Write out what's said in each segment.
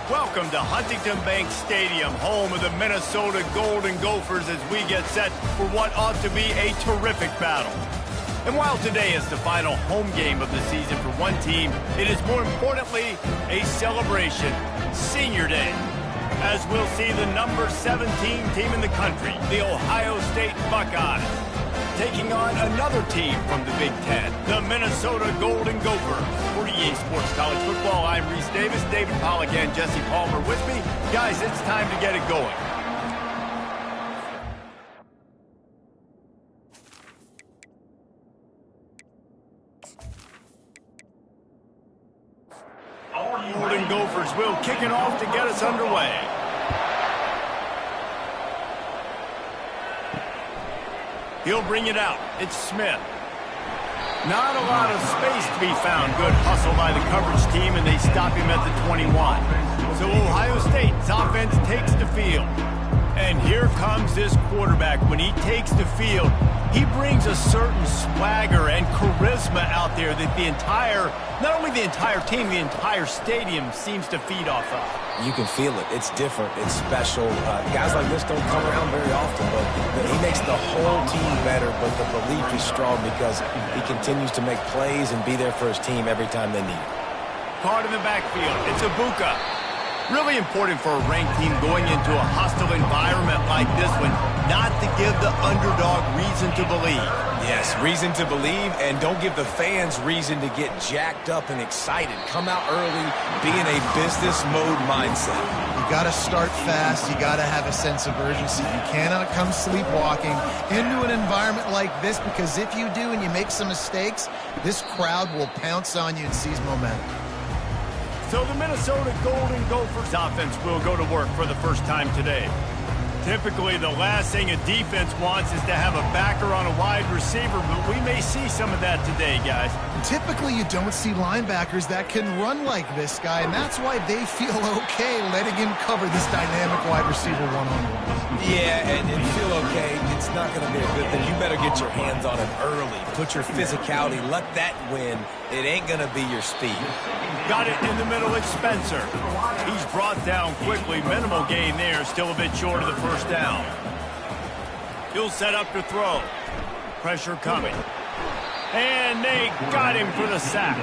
Welcome to Huntington Bank Stadium, home of the Minnesota Golden Gophers, as we get set for what ought to be a terrific battle. And while today is the final home game of the season for one team, it is more importantly a celebration, Senior Day, as we'll see the number 17 team in the country, the Ohio State Buckeyes, taking on another team from the Big Ten, the Minnesota Golden Gophers. For EA Sports College Football, I'm Reese Davis, David Pollack, and Jesse Palmer with me. Guys, it's time to get it going. Golden Gophers will kick it off to get us underway. He'll bring it out. It's Smith. Not a lot of space to be found. Good hustle by the coverage team, and they stop him at the 21. So Ohio State's offense takes the field. And here comes this quarterback. When he takes the field, he brings a certain swagger and charisma out there that not only the entire team, the entire stadium seems to feed off of. You can feel it. It's different. It's special. Guys like this don't come around very often, but he makes the whole team better, but the belief is strong because he continues to make plays and be there for his team every time they need it. Caught in the backfield. It's Ibuka. Really important for a ranked team going into a hostile environment like this one, not to give the underdog reason to believe. Yes, reason to believe, and don't give the fans reason to get jacked up and excited. Come out early, be in a business mode mindset. You got to start fast. You got to have a sense of urgency. You cannot come sleepwalking into an environment like this, because if you do and you make some mistakes, this crowd will pounce on you and seize momentum. So the Minnesota Golden Gophers offense will go to work for the first time today. Typically, the last thing a defense wants is to have a backer on a wide receiver, but we may see some of that today, guys. Typically, you don't see linebackers that can run like this guy, and that's why they feel okay letting him cover this dynamic wide receiver one-on-one. Yeah, and feel okay. It's not going to be a good thing. You better get your hands on him early. Put your physicality. Let that win. It ain't going to be your speed. Got it in the middle. It's Spencer. He's brought down quickly. Minimal gain there. Still a bit short of the first down. He'll set up to throw. Pressure coming. And they got him for the sack.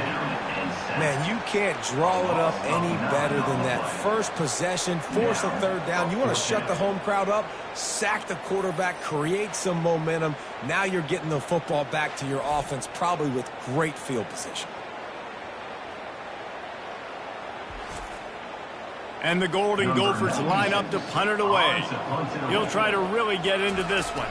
Man, you can't draw it up any better than that. First possession, force a third down. You want to shut the home crowd up, sack the quarterback, create some momentum. Now you're getting the football back to your offense, probably with great field position. And the Golden Gophers line up to punt it away. He'll try to really get into this one.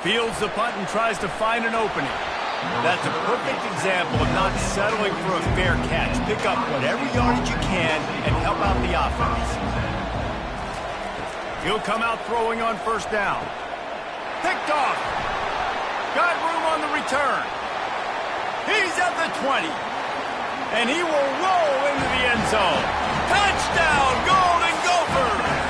Fields the punt and tries to find an opening. That's a perfect example of not settling for a fair catch. Pick up whatever yardage you can and help out the offense. He'll come out throwing on first down. Picked off. Got room on the return. He's at the 20. And he will roll into the end zone. Touchdown, Golden Gophers!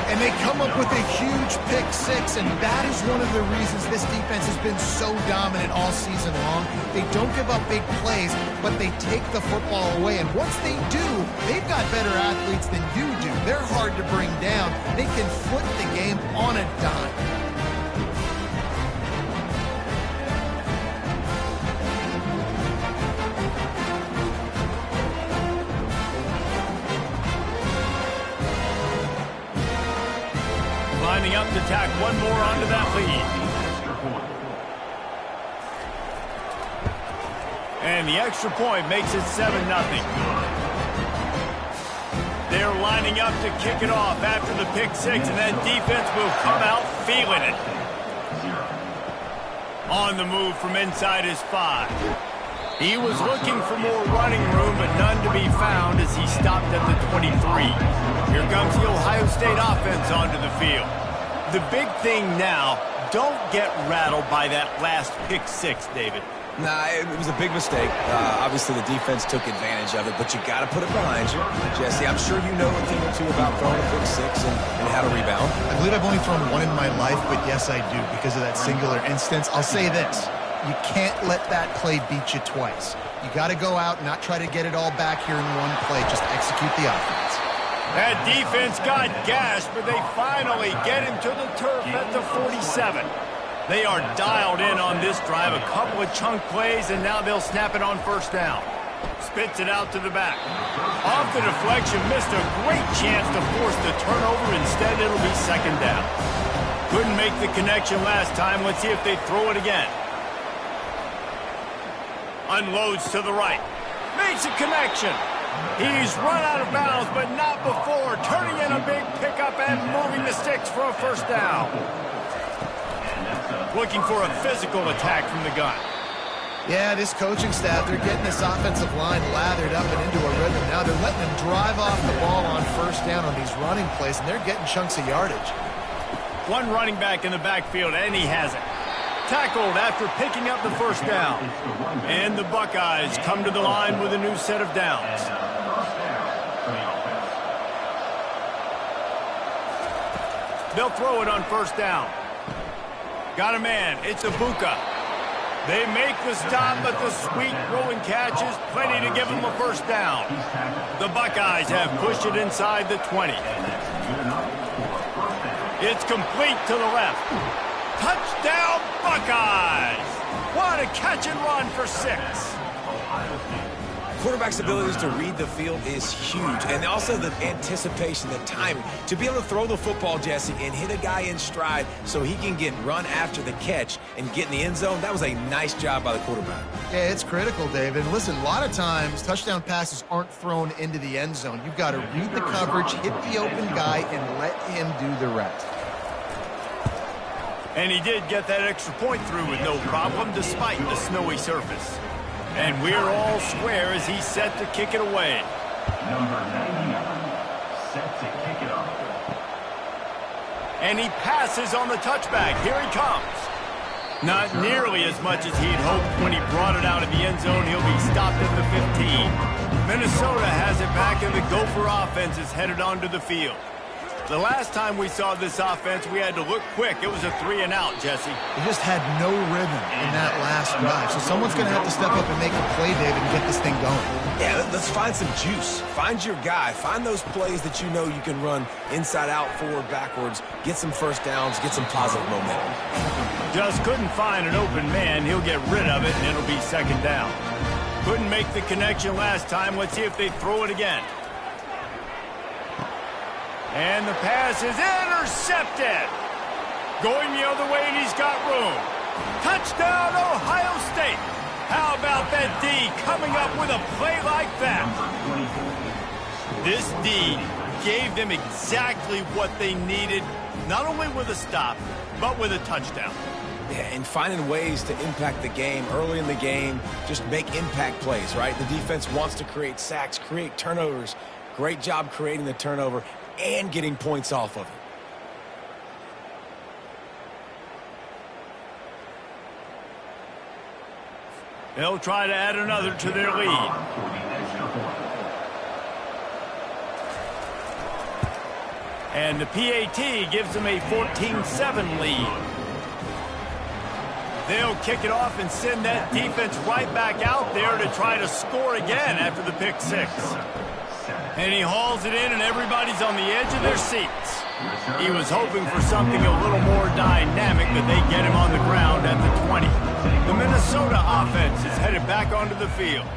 And they come up with a huge pick six, and that is one of the reasons this defense has been so dominant all season long. They don't give up big plays, but they take the football away. And once they do, they've got better athletes than you do. They're hard to bring down. They can flip the game on a dime. Lining up to tack one more onto that lead. And the extra point makes it 7-0. They're lining up to kick it off after the pick six, and that defense will come out feeling it. On the move from inside his 5. He was looking for more running room, but none to be found as he stopped at the 23. Here comes the Ohio State offense onto the field. The big thing now, don't get rattled by that last pick six, David. Nah, it was a big mistake. Obviously, the defense took advantage of it, but you got to put it behind you. Jesse, I'm sure you know a thing or two about throwing a pick six and how to rebound. I believe I've only thrown one in my life, but yes, I do, because of that singular instance. I'll say this. You can't let that play beat you twice. You got to go out and not try to get it all back here in one play. Just execute the offense. That defense got gashed, but they finally get him to the turf at the 47. They are dialed in on this drive. A couple of chunk plays, and now they'll snap it on first down. Spits it out to the back. Off the deflection, missed a great chance to force the turnover. Instead, it'll be second down. Couldn't make the connection last time. Let's see if they throw it again. Unloads to the right. Makes a connection. He's run out of bounds, but not before. Turning in a big pickup and moving the sticks for a first down. Looking for a physical attack from the gun. Yeah, this coaching staff, they're getting this offensive line lathered up and into a rhythm. Now they're letting them drive off the ball on first down on these running plays, and they're getting chunks of yardage. One running back in the backfield, and he has it. Tackled after picking up the first down. And the Buckeyes come to the line with a new set of downs. They'll throw it on first down. Got a man. It's Ibuka. They make the stop, but the sweet throwing catch is plenty to give them a first down. The Buckeyes have pushed it inside the 20. It's complete to the left. Touchdown, Buckeyes! What a catch and run for 6. Quarterback's abilities to read the field is huge, and also the anticipation, the timing. To be able to throw the football, Jesse, and hit a guy in stride so he can get run after the catch and get in the end zone, that was a nice job by the quarterback. Yeah, it's critical, David. Listen, a lot of times touchdown passes aren't thrown into the end zone. You've got to read the coverage, hit the open guy, and let him do the rest. And he did get that extra point through with no problem despite the snowy surface. And we're all square as he's set to kick it away. Number 99, set to kick it off. And he passes on the touchback. Here he comes. Not nearly as much as he'd hoped when he brought it out of the end zone. He'll be stopped at the 15. Minnesota has it back, and the Gopher offense is headed onto the field. The last time we saw this offense, we had to look quick. It was a 3-and-out, Jesse. They just had no rhythm in that last drive. So someone's going to have to step up and make a play, David, and get this thing going. Yeah, let's find some juice. Find your guy. Find those plays that you know you can run inside out, forward, backwards. Get some first downs. Get some positive momentum. Just couldn't find an open man. He'll get rid of it, and it'll be second down. Couldn't make the connection last time. Let's see if they throw it again. And the pass is intercepted. Going the other way, and he's got room. Touchdown, Ohio State. How about that D coming up with a play like that? This D gave them exactly what they needed, not only with a stop, but with a touchdown. Yeah, and finding ways to impact the game early in the game, just make impact plays, right? The defense wants to create sacks, create turnovers. Great job creating the turnover and getting points off of it. They'll try to add another to their lead. And the PAT gives them a 14-7 lead. They'll kick it off and send that defense right back out there to try to score again after the pick 6. And he hauls it in, and everybody's on the edge of their seats. He was hoping for something a little more dynamic, but they get him on the ground at the 20. The Minnesota offense is headed back onto the field.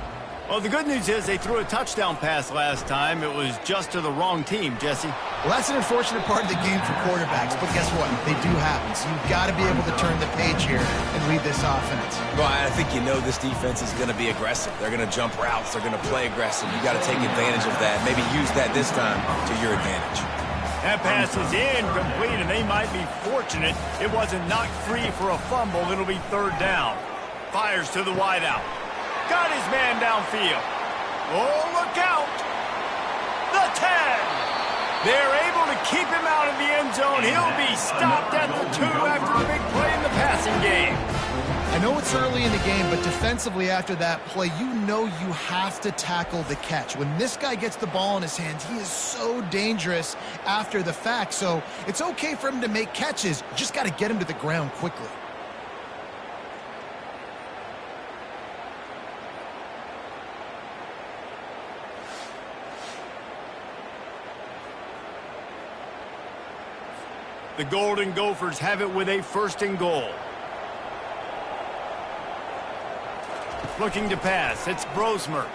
Well, the good news is they threw a touchdown pass last time. It was just to the wrong team, Jesse. Well, that's an unfortunate part of the game for quarterbacks, but guess what? They do happen, so you've got to be able to turn the page here and read this offense. Well, I think you know this defense is going to be aggressive. They're going to jump routes. They're going to play aggressive. You got to take advantage of that. Maybe use that this time to your advantage. That pass is incomplete, and they might be fortunate it wasn't knocked free for a fumble. It'll be third down. Fires to the wideout. Got his man downfield. Oh, look out. The 10. They're able to keep him out of the end zone. He'll be stopped at the 2 after a big play in the passing game. I know it's early in the game, but defensively after that play, you know you have to tackle the catch. When this guy gets the ball in his hands, he is so dangerous after the fact. So it's okay for him to make catches. You just got to get him to the ground quickly. The Golden Gophers have it with a 1st and goal. Looking to pass. It's Brosmer.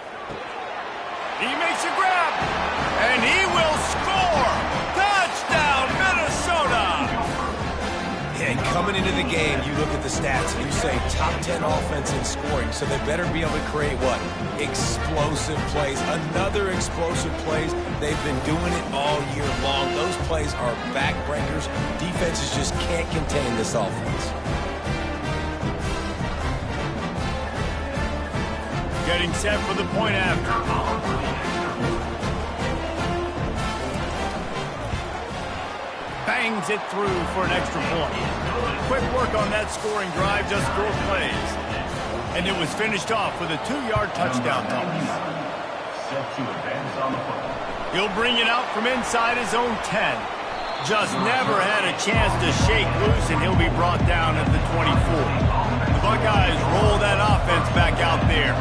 He makes a grab. And he will score. Touchdown, Minnesota. Yeah, and coming into the game, you look at the stats and you say top 10 offense in scoring, so they better be able to create what? Explosive plays. Another explosive plays. They've been doing it all year long. Those plays are backbreakers. Defenses just can't contain this offense. Getting set for the point after. Bangs it through for an extra point. Quick work on that scoring drive, just 4 plays. And it was finished off with a 2-yard touchdown toss. Set to advance on the football. He'll bring it out from inside his own 10. Just never had a chance to shake loose, and he'll be brought down at the 24. The Buckeyes roll that offense back out there.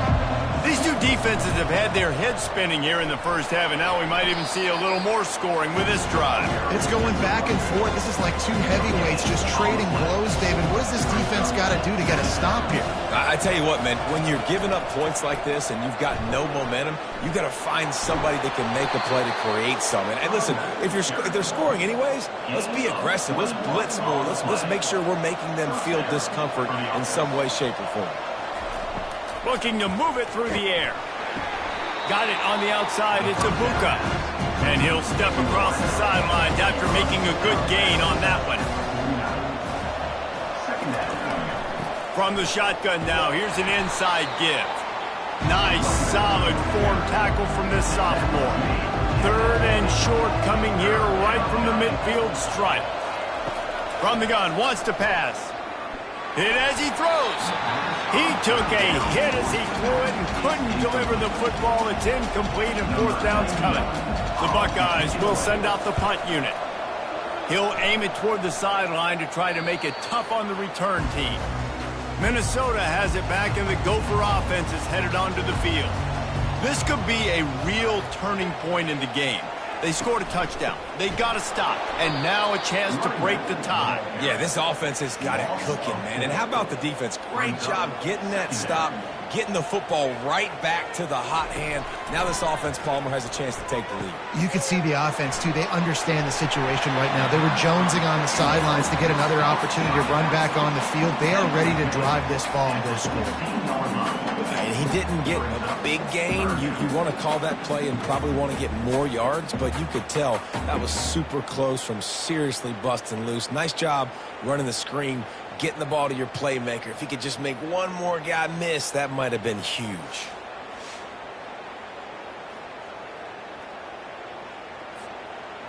These two defenses have had their heads spinning here in the first half, and now we might even see a little more scoring with this drive. It's going back and forth. This is like two heavyweights just trading blows, David. What does this defense got to do to get a stop here? I tell you what, man, when you're giving up points like this and you've got no momentum, you got to find somebody that can make a play to create something. And listen, if they're scoring anyways, let's be aggressive. Let's blitz more. Let's make sure we're making them feel discomfort in some way, shape, or form. Looking to move it through the air. Got it on the outside. It's Ibuka. And he'll step across the sidelines after making a good gain on that one. From the shotgun now, here's an inside give. Nice, solid form tackle from this sophomore. 3rd and short coming here right from the midfield stripe. From the gun, wants to pass. Hit as he throws. He took a hit as he threw it and couldn't deliver the football. It's incomplete and 4th down's coming. The Buckeyes will send out the punt unit. He'll aim it toward the sideline to try to make it tough on the return team. Minnesota has it back, and the Gopher offense is headed onto the field. This could be a real turning point in the game. They scored a touchdown. They got to stop. And now a chance to break the tie. Yeah, this offense has got it cooking, man. And how about the defense? Great job getting that stop, getting the football right back to the hot hand. Now this offense, Palmer, has a chance to take the lead. You can see the offense, too. They understand the situation right now. They were jonesing on the sidelines to get another opportunity to run back on the field. They are ready to drive this ball and go score. And he didn't get a big gain. You want to call that play and probably want to get more yards, but you could tell that was super close from seriously busting loose. Nice job running the screen, getting the ball to your playmaker. If he could just make one more guy miss, that might have been huge.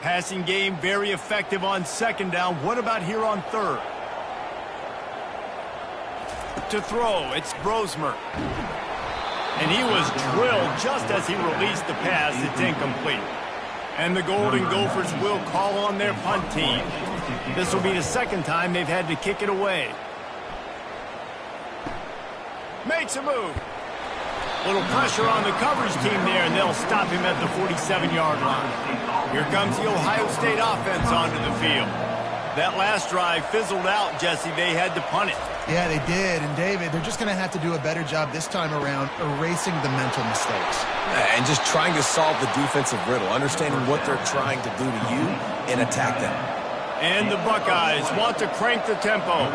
Passing game very effective on 2nd down. What about here on 3rd? To throw, it's Brosmer. And he was drilled just as he released the pass. It's incomplete. And the Golden Gophers will call on their punt team. This will be the 2nd time they've had to kick it away. Makes a move. Little pressure on the coverage team there, and they'll stop him at the 47-yard line. Here comes the Ohio State offense onto the field. That last drive fizzled out, Jesse. They had to punt it. Yeah, they did. And, David, they're just going to have to do a better job this time around erasing the mental mistakes. And just trying to solve the defensive riddle, understanding what they're trying to do to you and attack them. And the Buckeyes want to crank the tempo.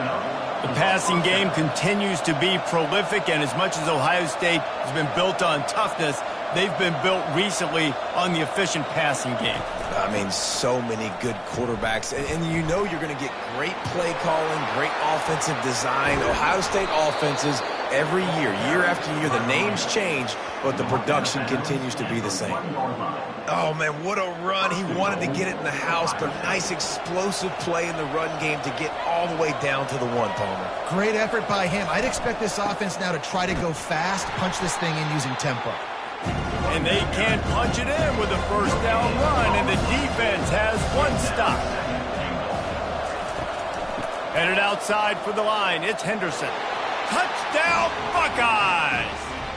The passing game continues to be prolific, and as much as Ohio State has been built on toughness, they've been built recently on the efficient passing game. I mean, so many good quarterbacks, and you know you're going to get great play calling, great offensive design. Ohio State offenses every year after year, the names change, but the production continues to be the same. Oh, man, what a run. He wanted to get it in the house, but nice explosive play in the run game to get all the way down to the 1, Palmer. Great effort by him. I'd expect this offense now to try to go fast, punch this thing in using tempo. And they can't punch it in with a 1st down run, and the defense has 1 stop. Headed outside for the line, it's Henderson. Touchdown, Buckeyes!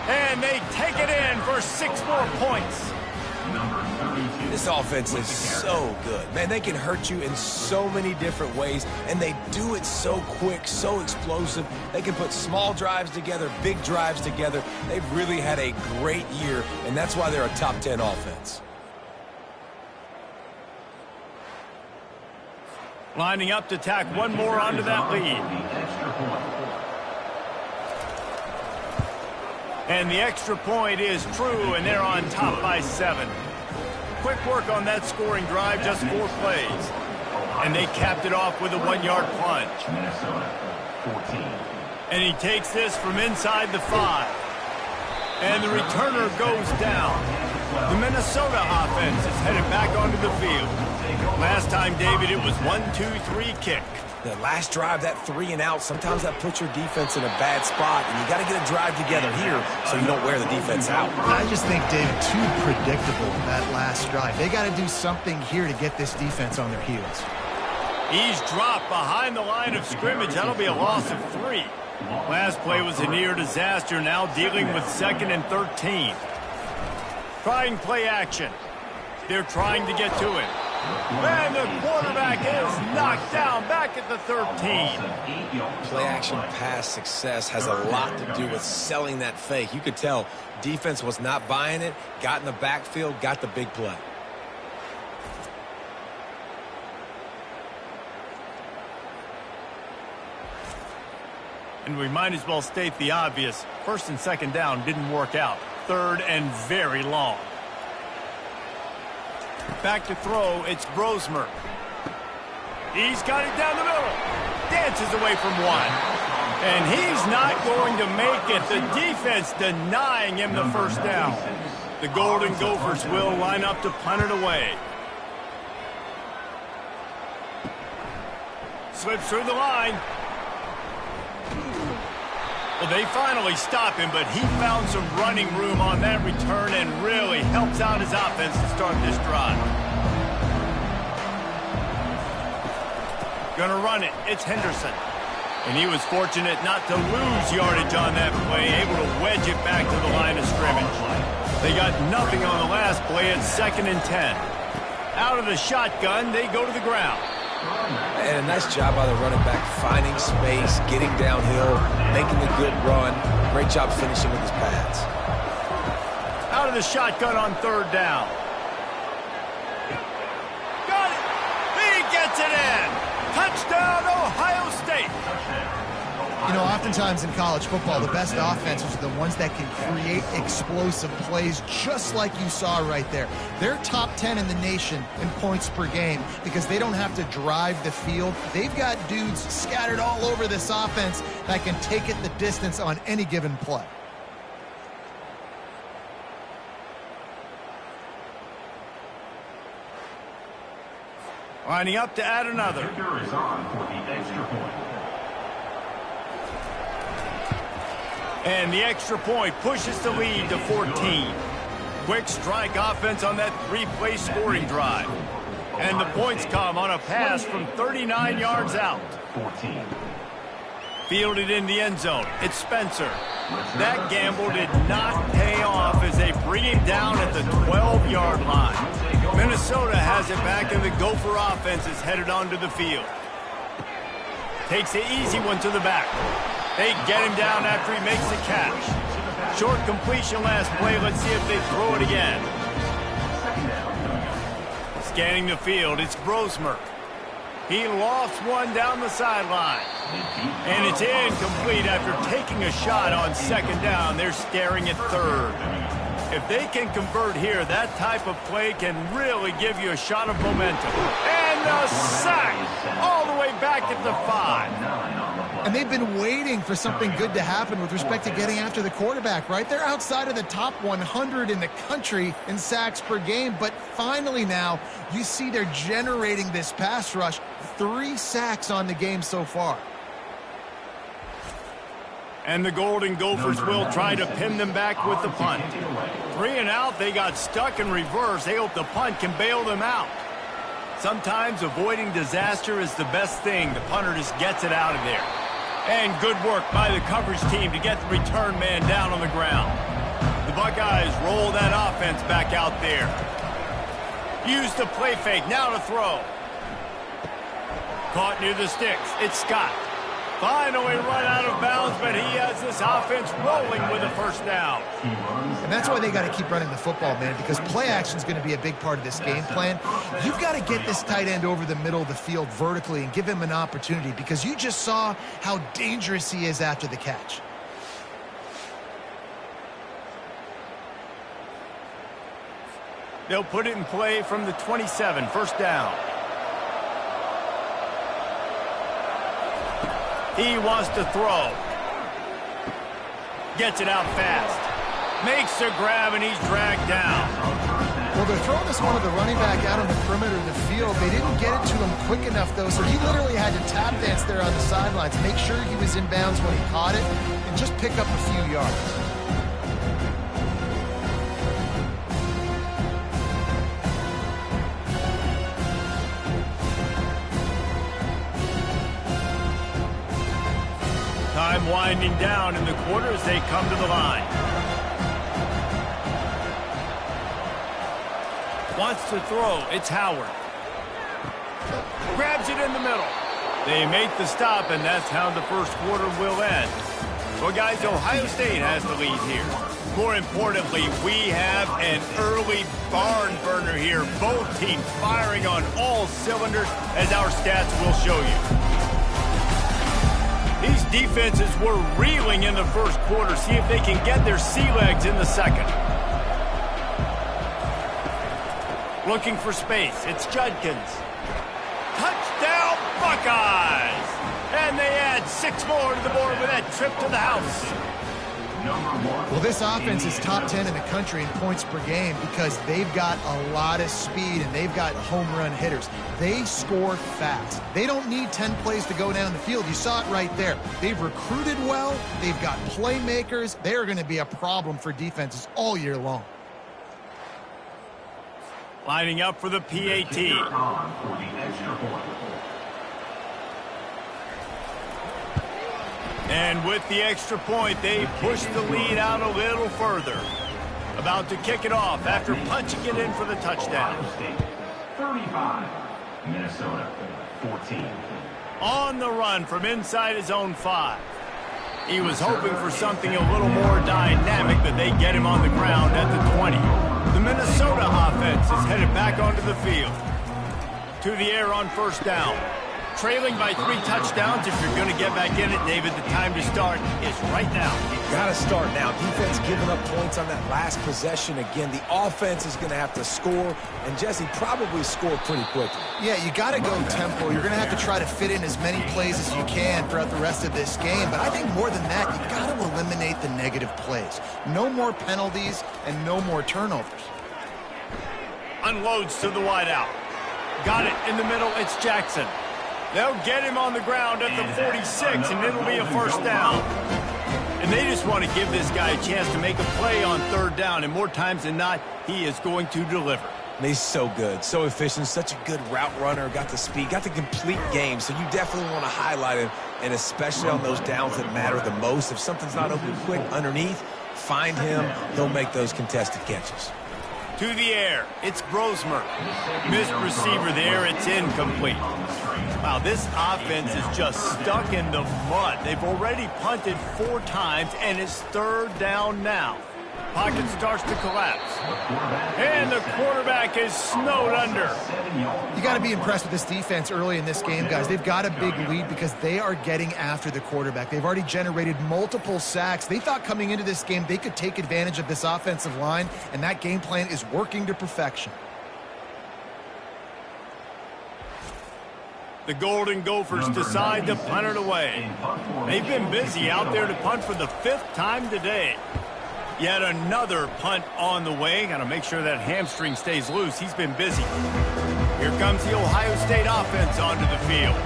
And they take it in for 6 more points. Number This offense is so good. Man, they can hurt you in so many different ways, and they do it so quick, so explosive. They can put small drives together, big drives together. They've really had a great year, and that's why they're a top 10 offense. Lining up to tack one more onto that lead. And the extra point is true, and they're on top by 7. Quick work on that scoring drive, just 4 plays. And they capped it off with a 1-yard plunge. And he takes this from inside the 5. And the returner goes down. The Minnesota offense is headed back onto the field. Last time, David, it was 1-2-3 kick. The last drive, that 3 and out, sometimes that puts your defense in a bad spot, and you got to get a drive together here so you don't wear the defense out. I just think, David, too predictable, that last drive. They got to do something here to get this defense on their heels. He's dropped behind the line of scrimmage. That'll be a loss of 3. Last play was a near disaster, now dealing with 2nd and 13. Trying play action. They're trying to get to him. And the quarterback is knocked down back at the 13. Play action pass success has a lot to do with selling that fake. You could tell defense was not buying it, got in the backfield, got the big play. And we might as well state the obvious. 1st and 2nd down didn't work out. 3rd and very long. Back to throw, it's Brosmer. He's got it down the middle. Dances away from 1. And he's not going to make it. The defense denying him the 1st down. The Golden Gophers will line up to punt it away. Slips through the line. Well, they finally stop him, but he found some running room on that return and really helps out his offense to start this drive. Gonna run it. It's Henderson. And he was fortunate not to lose yardage on that play, able to wedge it back to the line of scrimmage. They got nothing on the last play at 2nd and 10. Out of the shotgun, they go to the ground. And a nice job by the running back, finding space, getting downhill, making a good run. Great job finishing with his pads. Out of the shotgun on 3rd down. Got it! He gets it in! Touchdown, Ohio State! You know, oftentimes in college football, the best offenses are the ones that can create explosive plays, just like you saw right there. They're top 10 in the nation in points per game because they don't have to drive the field. They've got dudes scattered all over this offense that can take it the distance on any given play. Lining up to add another. Kicker is on for the extra point. And the extra point pushes the lead to 14. Quick strike offense on that 3-play scoring drive. And the points come on a pass from 39 yards out. 14. Fielded in the end zone. It's Spencer. That gamble did not pay off as they bring him down at the 12-yard line. Minnesota has it back, and the Gopher offense is headed onto the field. Takes the easy one to the back. They get him down after he makes the catch. Short completion last play. Let's see if they throw it again. Scanning the field, it's Brosmer. He lofts one down the sideline. And it's incomplete after taking a shot on 2nd down. They're staring at 3rd. If they can convert here, that type of play can really give you a shot of momentum. And a sack all the way back at the 5. And they've been waiting for something good to happen with respect to getting after the quarterback, right? They're outside of the top 100 in the country in sacks per game, but finally now you see they're generating this pass rush. 3 sacks on the game so far. And the Golden Gophers will try to pin them back with the punt. 3 and out, they got stuck in reverse. They hope the punt can bail them out. Sometimes avoiding disaster is the best thing. The punter just gets it out of there. And good work by the coverage team to get the return man down on the ground. The Buckeyes roll that offense back out there. Use the play fake, now to throw. Caught near the sticks, it's Scott. Finally run out of bounds, but he has this offense rolling with a first down. And that's why they got to keep running the football, man, because play action is going to be a big part of this game plan. You've got to get this tight end over the middle of the field vertically and give him an opportunity, because you just saw how dangerous he is after the catch. They'll put it in play from the 27, first down. He wants to throw. Gets it out fast. Makes a grab, and he's dragged down. Well, they're throwing this one to the running back out on the perimeter of the field. They didn't get it to him quick enough, though, so he literally had to tap dance there on the sidelines, make sure he was in bounds when he caught it, and just pick up a few yards. Time winding down in the quarter as they come to the line. Wants to throw. It's Howard. Grabs it in the middle. They make the stop, and that's how the first quarter will end. Well, guys, Ohio State has the lead here. More importantly, we have an early barn burner here. Both teams firing on all cylinders, as our stats will show you. These defenses were reeling in the first quarter. See if they can get their sea legs in the second. Looking for space. It's Judkins. Touchdown, Buckeyes! And they add 6 more to the board with that trip to the house. Well, this offense is top 10 in the country in points per game because they've got a lot of speed and they've got home run hitters. They score fast. They don't need 10 plays to go down the field. You saw it right there. They've recruited well. They've got playmakers. They are going to be a problem for defenses all year long. Lining up for the PAT. And with the extra point, they push the lead out a little further. About to kick it off after punching it in for the touchdown. 35, Minnesota 14. On the run from inside his own 5. He was hoping for something a little more dynamic, but they get him on the ground at the 20. The Minnesota offense is headed back onto the field. To the air on first down. Trailing by 3 touchdowns. If you're going to get back in it, David, the time to start is right now. Got to start now. Defense giving up points on that last possession. Again, the offense is going to have to score, and Jesse probably score pretty quickly. Yeah, you got to go tempo. You're going to have to try to fit in as many plays as you can throughout the rest of this game. But I think more than that, you got to eliminate the negative plays. No more penalties and no more turnovers. Unloads to the wideout. Got it in the middle. It's Jackson. They'll get him on the ground at the 46, and it'll be a first down. And they just want to give this guy a chance to make a play on third down, and more times than not, he is going to deliver. And he's so good, so efficient, such a good route runner, got the speed, got the complete game, so you definitely want to highlight him, and especially on those downs that matter the most. If something's not open quick underneath, find him, he'll make those contested catches. To the air, it's Brosmer. Missed receiver there, it's incomplete. Wow, this offense is just stuck in the mud. They've already punted 4 times, and it's third down now. Pocket starts to collapse. And the quarterback is snowed under. You got to be impressed with this defense early in this game, guys. They've got a big lead because they are getting after the quarterback. They've already generated multiple sacks. They thought coming into this game they could take advantage of this offensive line, and that game plan is working to perfection. The Golden Gophers decide to punt it away. They've been busy out there to punt for the 5th time today. Yet another punt on the way. Got to make sure that hamstring stays loose. He's been busy. Here comes the Ohio State offense onto the field.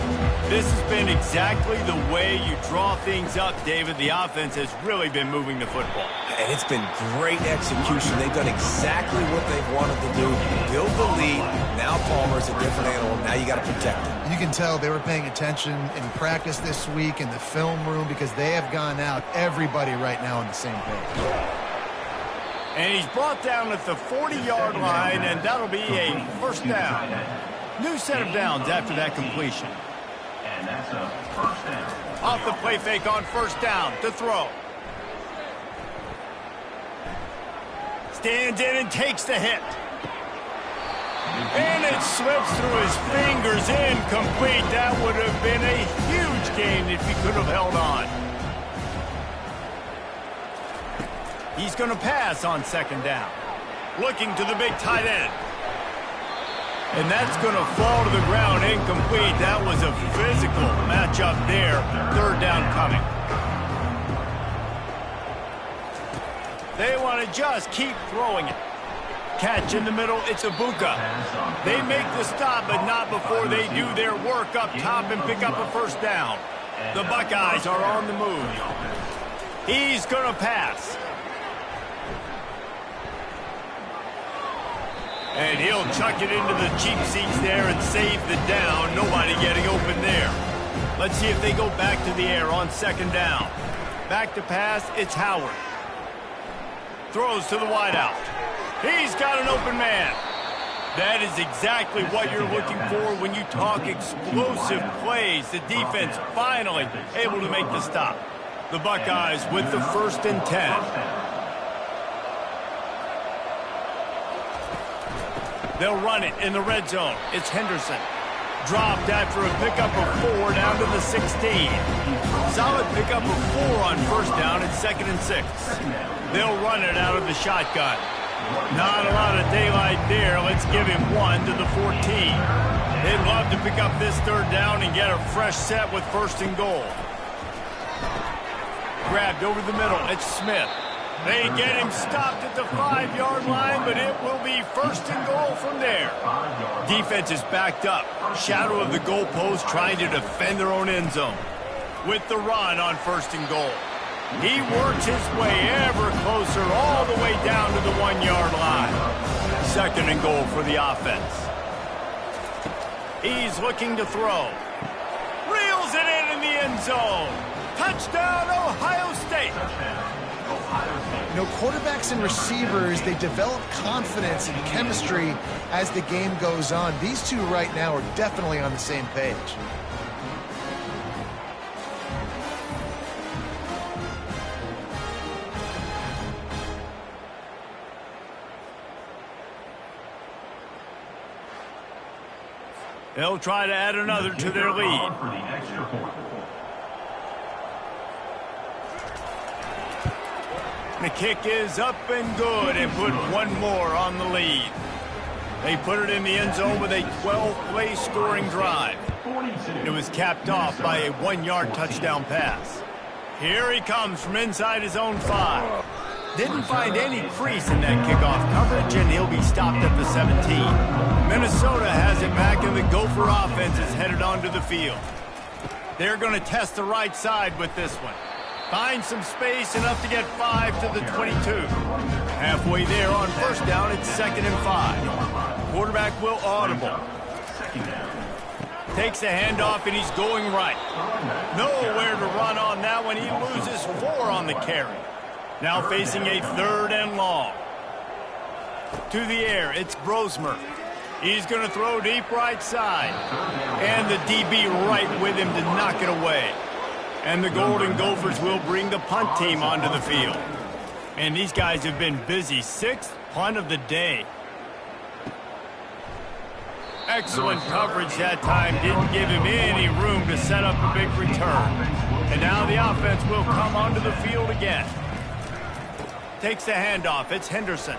This has been exactly the way you draw things up, David. The offense has really been moving the football. And it's been great execution. They've done exactly what they've wanted to do. Build the lead. Now Palmer's a different animal. Now you got to protect him. You can tell they were paying attention in practice this week in the film room because they have gone out, everybody right now on the same page. And he's brought down at the 40-yard line, and that'll be a first down. New set of downs after that completion. And that's a first down. Off the play fake on first down to throw. Stands in and takes the hit. And it slips through his fingers, incomplete. That would have been a huge gain if he could have held on. He's going to pass on second down. Looking to the big tight end. And that's going to fall to the ground, incomplete. That was a physical matchup there. Third down coming. They want to just keep throwing it. Catch in the middle, it's Ibuka. They make the stop, but not before they do their work up top and pick up a first down. The Buckeyes are on the move. He's going to pass. And he'll chuck it into the cheap seats there and save the down. Nobody getting open there. Let's see if they go back to the air on second down. Back to pass, it's Howard. Throws to the wideout. He's got an open man. That is exactly what you're looking for when you talk explosive plays. The defense finally able to make the stop. The Buckeyes with the 1st and 10. They'll run it in the red zone. It's Henderson. Dropped after a pickup of 4 down to the 16. Solid pickup of 4 on first down at 2nd and 6. They'll run it out of the shotgun. Not a lot of daylight there. Let's give him 1 to the 14. They'd love to pick up this third down and get a fresh set with 1st and goal. Grabbed over the middle. It's Smith. They get him stopped at the 5-yard line, but it will be 1st and goal from there. Defense is backed up. Shadow of the goalpost trying to defend their own end zone. With the run on 1st and goal. He works his way ever closer all the way down to the 1-yard line. 2nd and goal for the offense. He's looking to throw. Reels it in the end zone. Touchdown, Ohio State. You know, quarterbacks and receivers, they develop confidence and chemistry as the game goes on. These two right now are definitely on the same page. They'll try to add another to their lead. The kick is up and good and put one more on the lead. They put it in the end zone with a 12-play scoring drive. It was capped off by a 1-yard touchdown pass. Here he comes from inside his own 5. Didn't find any crease in that kickoff coverage, and he'll be stopped at the 17. Minnesota has it back, and the Gopher offense is headed onto the field. They're going to test the right side with this one. Find some space, enough to get 5 to the 22. Halfway there on first down, it's 2nd and 5. Quarterback will audible. Takes a handoff, and he's going right. Nowhere to run on that one. He loses 4 on the carry. Now facing a 3rd and long. To the air, it's Brosmer. He's going to throw deep right side. And the DB right with him to knock it away. And the Golden Gophers will bring the punt team onto the field. And these guys have been busy. 6th punt of the day. Excellent coverage that time. Didn't give him any room to set up a big return. And now the offense will come onto the field again. Takes the handoff. It's Henderson.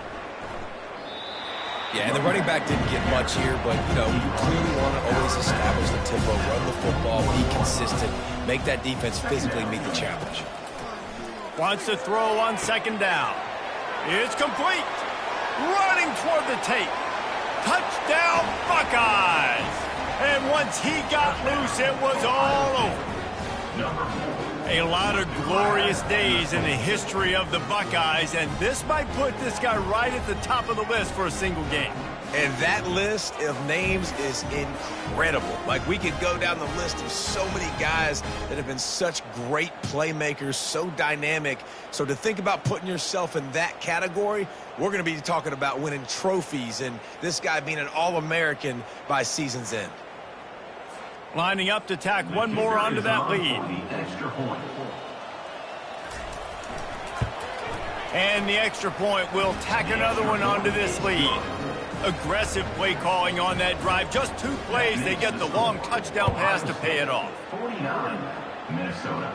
Yeah, and the running back didn't get much here, but, you know, you clearly want to always establish the tempo, run the football, be consistent, make that defense physically meet the challenge. Wants to throw on 2nd down. It's complete. Running toward the tape. Touchdown, Buckeyes! And once he got loose, it was all over. A lot of glorious days in the history of the Buckeyes, and this might put this guy right at the top of the list for a single game. And that list of names is incredible. Like, we could go down the list of so many guys that have been such great playmakers, so dynamic. So to think about putting yourself in that category, we're going to be talking about winning trophies and this guy being an All-American by season's end. Lining up to tack one more onto that lead. And the extra point will tack another one onto this lead. Aggressive play calling on that drive. Just 2 plays, they get the long touchdown pass to pay it off. 49, Minnesota,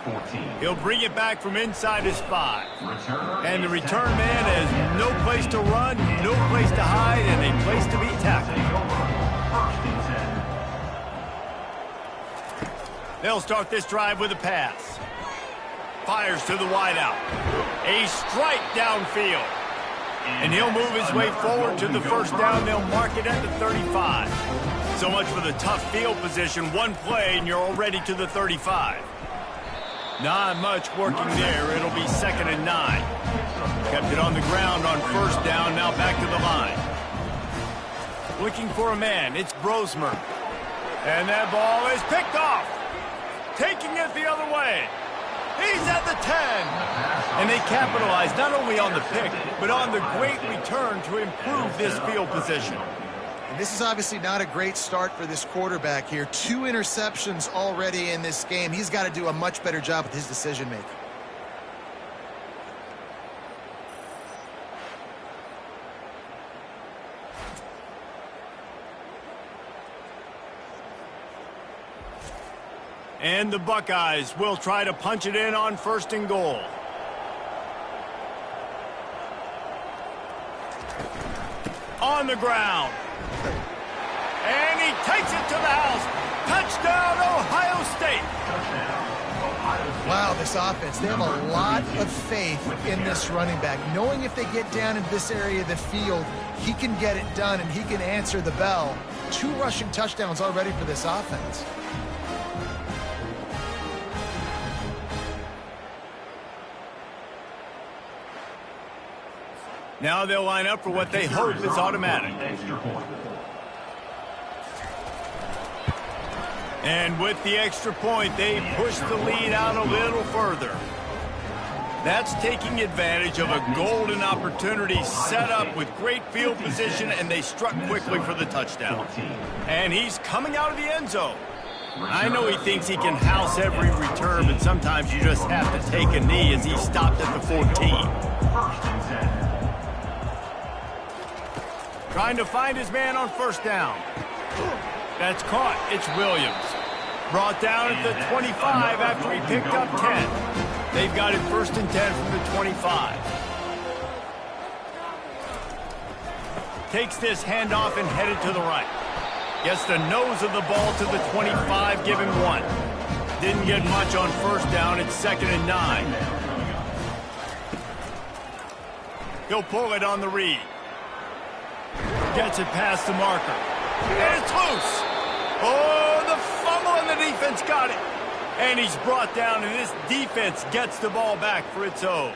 14. He'll bring it back from inside his 5. And the return man has no place to run, no place to hide, and a place to be tackled. They'll start this drive with a pass. Fires to the wideout. A strike downfield. And he'll move his way forward to the first down. They'll mark it at the 35. So much for the tough field position. One play, and you're already to the 35. Not much working there. It'll be 2nd and 9. Kept it on the ground on first down. Now back to the line. Looking for a man. It's Brosmer. And that ball is picked off. Taking it the other way. He's at the 10. And they capitalize not only on the pick, but on the great return to improve this field position. And this is obviously not a great start for this quarterback here. 2 interceptions already in this game. He's got to do a much better job with his decision-making. And the Buckeyes will try to punch it in on 1st and goal. On the ground. And he takes it to the house. Touchdown, Ohio State. Wow, this offense, they have a lot of faith in this running back. Knowing if they get down in this area of the field, he can get it done and he can answer the bell. 2 rushing touchdowns already for this offense. Now they'll line up for what they hope is automatic. And with the extra point, they push the lead out a little further. That's taking advantage of a golden opportunity set up with great field position, and they struck quickly for the touchdown. And he's coming out of the end zone. I know he thinks he can house every return, but sometimes you just have to take a knee as he stopped at the 14. Trying to find his man on first down. That's caught. It's Williams. Brought down at the 25 after he picked up 10. They've got it 1st and 10 from the 25. Takes this handoff and headed to the right. Gets the nose of the ball to the 25, give him 1. Didn't get much on first down. It's 2nd and 9. He'll pull it on the read. Gets it past the marker. And it's loose. Oh, the fumble, and the defense got it. And he's brought down, and this defense gets the ball back for its own.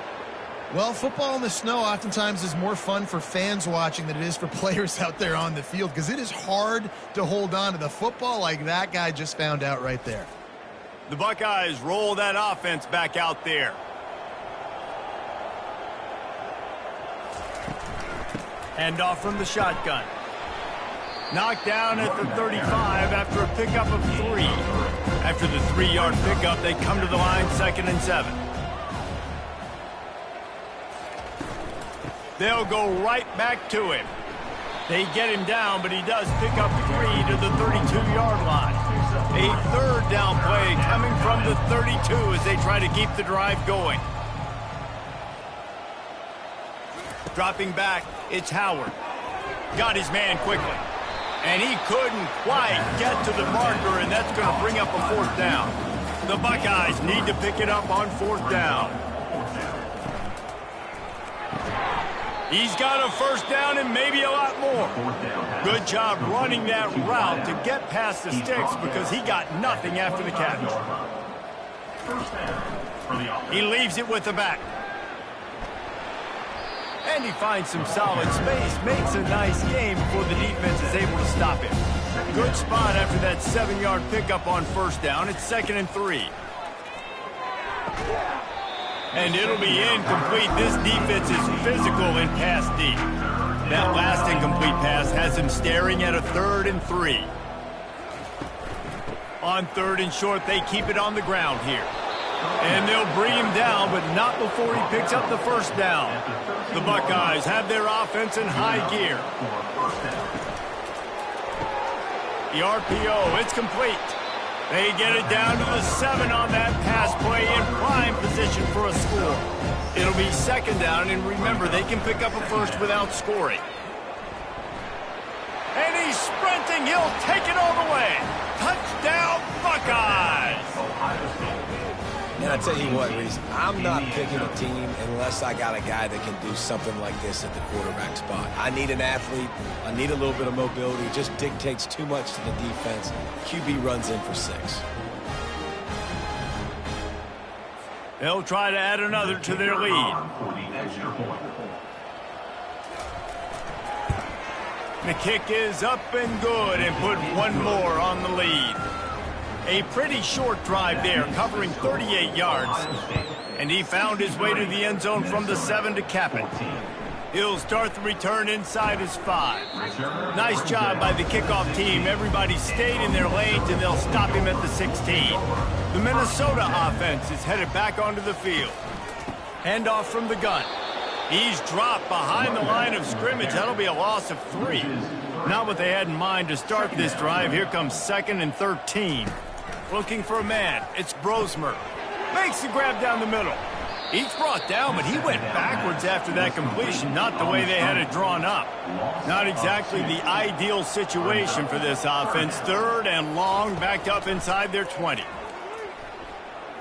Well, football in the snow oftentimes is more fun for fans watching than it is for players out there on the field, because it is hard to hold on to the football like that guy just found out right there. The Buckeyes roll that offense back out there. Handoff from the shotgun. Knocked down at the 35 after a pickup of 3. After the 3-yard pickup, they come to the line 2nd and 7. They'll go right back to him. They get him down, but he does pick up 3 to the 32-yard line. A 3rd down play coming from the 32 as they try to keep the drive going. Dropping back, it's Howard. Got his man quickly. And he couldn't quite get to the marker, and that's going to bring up a 4th down. The Buckeyes need to pick it up on 4th down. He's got a 1st down and maybe a lot more. Good job running that route to get past the sticks because he got nothing after the catch. First down for the offense. He leaves it with the back. And he finds some solid space, makes a nice game before the defense is able to stop him. Good spot after that 7-yard pickup on first down. It's 2nd and 3. And it'll be incomplete. This defense is physical in pass deep. That last incomplete pass has him staring at a 3rd and 3. On 3rd and short, they keep it on the ground here. And they'll bring him down, but not before he picks up the first down. The Buckeyes have their offense in high gear. The RPO, it's complete. They get it down to the 7 on that pass play in prime position for a score. It'll be 2nd down, and remember, they can pick up a first without scoring. And he's sprinting. He'll take it all the way. Touchdown, Buckeyes! And I tell you what, Reese, I'm not picking a team unless I got a guy that can do something like this at the quarterback spot. I need an athlete. I need a little bit of mobility. It just dictates too much to the defense. QB runs in for 6. They'll try to add another to their lead. For the extra point. The kick is up and good and put one more on the lead. A pretty short drive there, covering 38 yards. And he found his way to the end zone from the 7 to cap it. He'll start the return inside his 5. Nice job by the kickoff team. Everybody stayed in their lanes, and they'll stop him at the 16. The Minnesota offense is headed back onto the field. Handoff from the gun. He's dropped behind the line of scrimmage. That'll be a loss of 3. Not what they had in mind to start this drive. Here comes 2nd and 13. Looking for a man. It's Brosmer. Makes the grab down the middle. He's brought down, but he went backwards after that completion. Not the way they had it drawn up. Not exactly the ideal situation for this offense. 3rd and long, backed up inside their 20.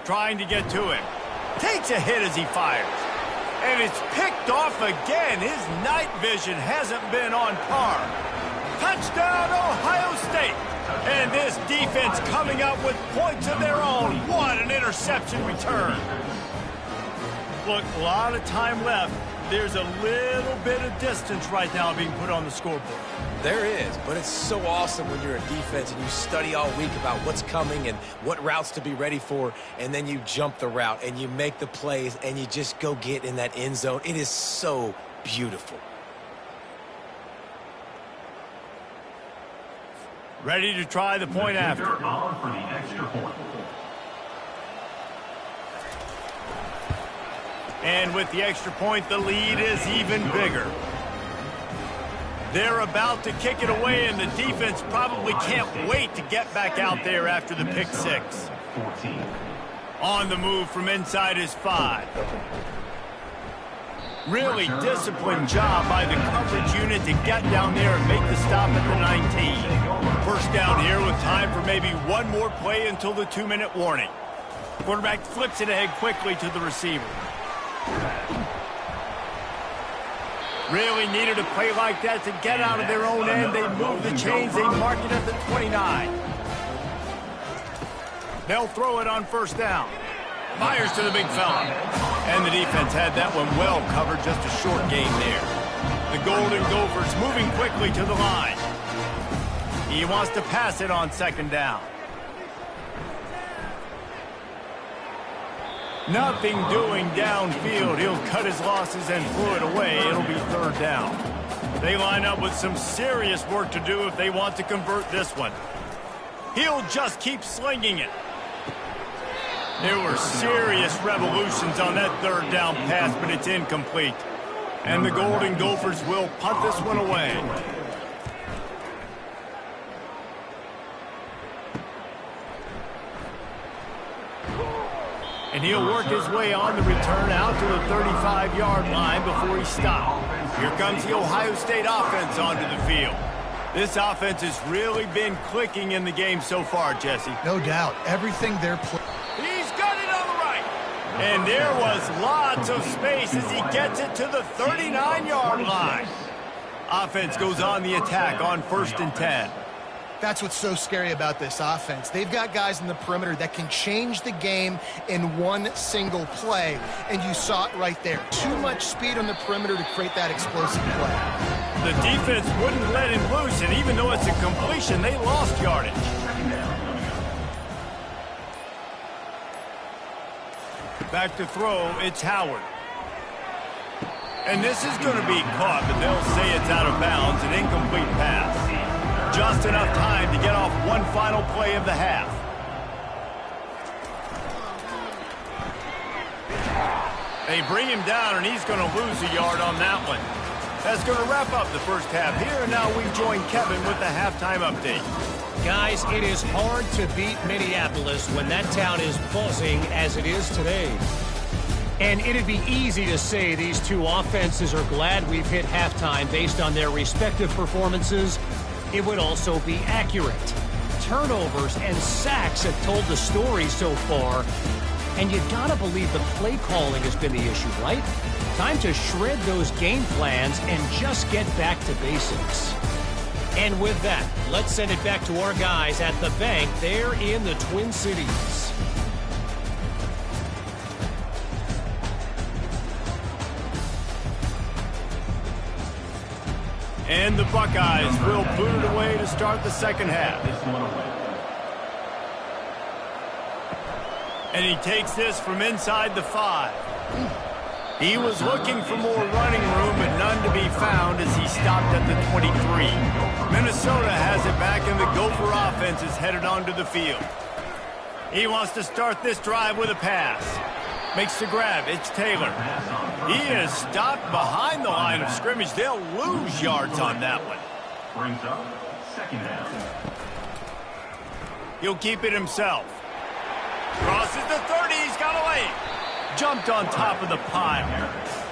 Trying to get to him. Takes a hit as he fires. And it's picked off again. His night vision hasn't been on par. Touchdown, Ohio State. And this defense coming up with points of their own. What an interception return. Look, a lot of time left. There's a little bit of distance right now being put on the scoreboard. There is, but it's so awesome when you're a defense and you study all week about what's coming and what routes to be ready for, and then you jump the route and you make the plays and you just go get in that end zone. It is so beautiful. Ready to try the point after. On for the extra point. And with the extra point, the lead is even bigger. They're about to kick it away, and the defense probably can't wait to get back out there after the pick 6. 14. On the move from inside his 5. Really disciplined job by the coverage unit to get down there and make the stop at the 19. First down here with time for maybe one more play until the 2-minute warning. Quarterback flips it ahead quickly to the receiver. Really needed a play like that to get out of their own end. They move the chains. They mark it at the 29. They'll throw it on first down. Fires to the big fella. And the defense had that one well covered. Just a short gain there. The Golden Gophers moving quickly to the line. He wants to pass it on 2nd down. Nothing doing downfield. He'll cut his losses and throw it away. It'll be 3rd down. They line up with some serious work to do if they want to convert this one. He'll just keep slinging it. There were serious revolutions on that 3rd down pass, but it's incomplete. And the Golden Gophers will punt this one away. And he'll work his way on the return out to the 35-yard line before he stops. Here comes the Ohio State offense onto the field. This offense has really been clicking in the game so far, Jesse. No doubt. Everything they're playing. He's got it on the right. And there was lots of space as he gets it to the 39-yard line. Offense goes on the attack on 1st and 10. That's what's so scary about this offense. They've got guys in the perimeter that can change the game in one single play, and you saw it right there. Too much speed on the perimeter to create that explosive play. The defense wouldn't let him loose, and even though it's a completion, they lost yardage. Back to throw, it's Howard. And this is going to be caught, but they'll say it's out of bounds, an incomplete pass. Just enough time to get off one final play of the half. They bring him down, and he's going to lose a yard on that one. That's going to wrap up the first half here, and now we join Kevin with the halftime update. Guys, it is hard to beat Minneapolis when that town is buzzing as it is today. And it'd be easy to say these two offenses are glad we've hit halftime based on their respective performances. It would also be accurate. Turnovers and sacks have told the story so far. And you gotta believe the play calling has been the issue, right? Time to shred those game plans and just get back to basics. And with that, let's send it back to our guys at the bank there in the Twin Cities. And the Buckeyes will boot it away to start the second half. And he takes this from inside the 5. He was looking for more running room, but none to be found as he stopped at the 23. Minnesota has it back, and the Gopher offense is headed onto the field. He wants to start this drive with a pass. Makes the grab. It's Taylor. He is stopped behind the line of scrimmage. They'll lose yards on that one. Brings up second down. He'll keep it himself. Crosses the 30. He's got away. Jumped on top of the pile.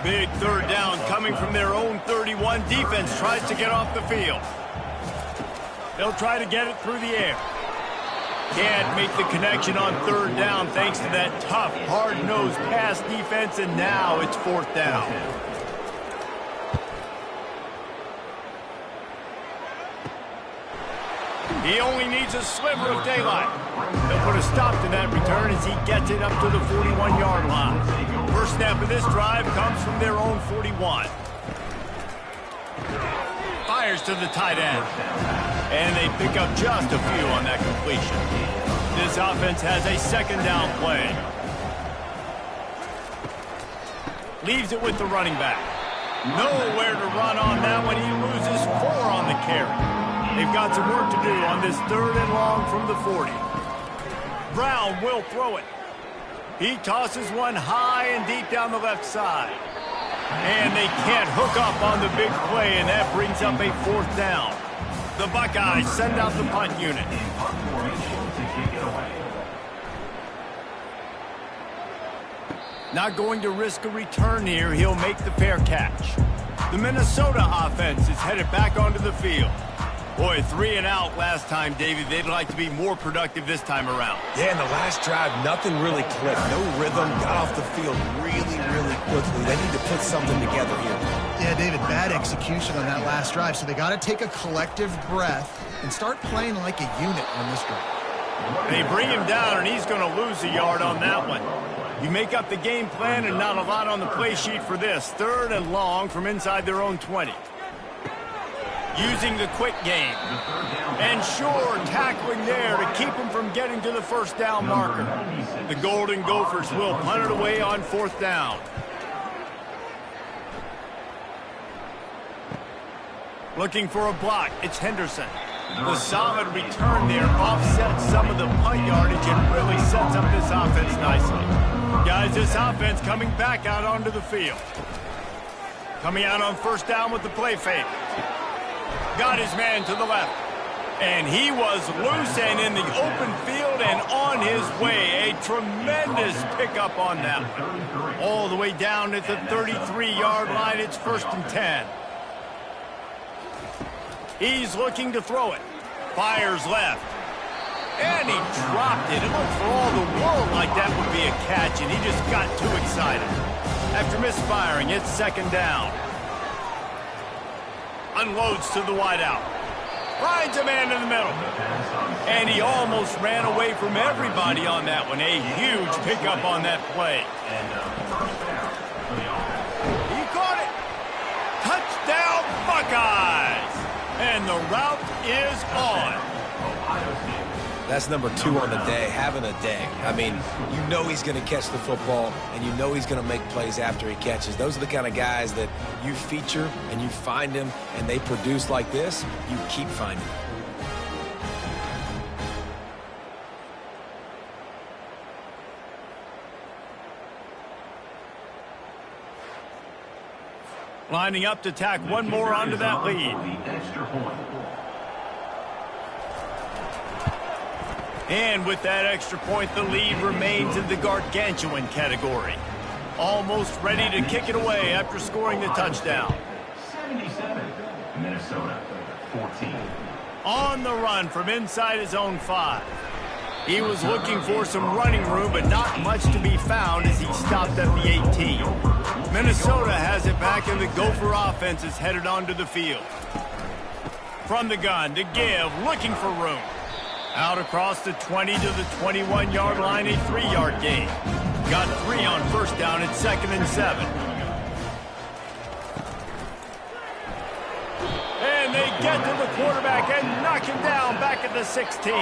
Big third down coming from their own 31. Defense tries to get off the field. They'll try to get it through the air. Can't make the connection on third down thanks to that tough, hard-nosed pass defense, and now it's fourth down. He only needs a sliver of daylight. They'll put a stop to that return as he gets it up to the 41-yard line. First snap of this drive comes from their own 41. Fires to the tight end. And they pick up just a few on that completion. This offense has a second down play. Leaves it with the running back. Nowhere to run on that one. He loses 4 on the carry. They've got some work to do on this third and long from the 40. Brown will throw it. He tosses one high and deep down the left side. And they can't hook up on the big play, and that brings up a fourth down. The Buckeyes send out the punt unit. Not going to risk a return here. He'll make the fair catch. The Minnesota offense is headed back onto the field. Boy, 3 and out last time, David. They'd like to be more productive this time around. Yeah, in the last drive, nothing really clicked. No rhythm, got off the field really, really quickly. They need to put something together here. Yeah, David, bad execution on that last drive, so they got to take a collective breath and start playing like a unit on this drive. They bring him down, and he's going to lose a yard on that one. You make up the game plan, and not a lot on the play sheet for this. Third and long from inside their own 20. Using the quick game. And sure, tackling there to keep him from getting to the first down marker. The Golden Gophers will punt it away on fourth down. Looking for a block. It's Henderson. The solid return there offsets some of the punt yardage and really sets up this offense nicely. Guys, this offense coming back out onto the field. Coming out on first down with the play fake. Got his man to the left. And he was loose and in the open field and on his way. A tremendous pickup on that one. All the way down at the 33-yard line. It's 1st and 10. He's looking to throw it. Fires left. And he dropped it. It looked for all the world like that would be a catch, and he just got too excited. After misfiring, it's 2nd down. Unloads to the wideout. Finds a man in the middle. And he almost ran away from everybody on that one. A huge pickup on that play. He caught it. Touchdown, Buckeyes. And the route is on. That's number 2 on the day, having a day. I mean, you know he's going to catch the football, and you know he's going to make plays after he catches. Those are the kind of guys that you feature, and you find them, and they produce like this, you keep finding them. Lining up to tack one more onto that lead. And with that extra point, the lead remains in the gargantuan category. Almost ready to kick it away after scoring the touchdown. 77, Minnesota, 14. On the run from inside his own 5. He was looking for some running room, but not much to be found as he stopped at the 18. Minnesota has it back, and the Gopher offense is headed onto the field. From the gun to give, looking for room. Out across the 20 to the 21-yard line, a 3-yard gain. Got 3 on first down at 2nd and 7. And they get to the quarterback and knock him down back at the 16.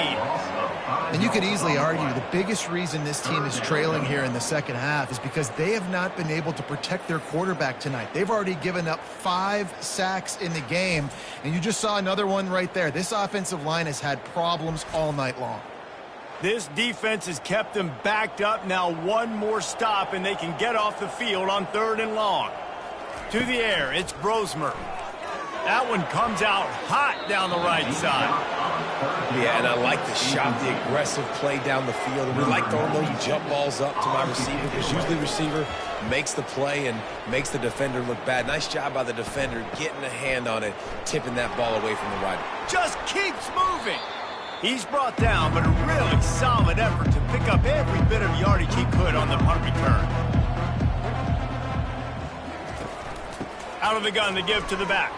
And you could easily argue the biggest reason this team is trailing here in the second half is because they have not been able to protect their quarterback tonight. They've already given up 5 sacks in the game, and you just saw another one right there. This offensive line has had problems all night long. This defense has kept them backed up. Now one more stop, and they can get off the field on 3rd and long. To the air, it's Brosmer. That one comes out hot down the right side. Yeah, and I like the shot, the aggressive play down the field. And we like throwing those jump balls up to my receiver because usually the receiver makes the play and makes the defender look bad. Nice job by the defender getting a hand on it, tipping that ball away from the rider. Just keeps moving. He's brought down, but a really solid effort to pick up every bit of yardage he could on the punt return. Out of the gun to give to the back.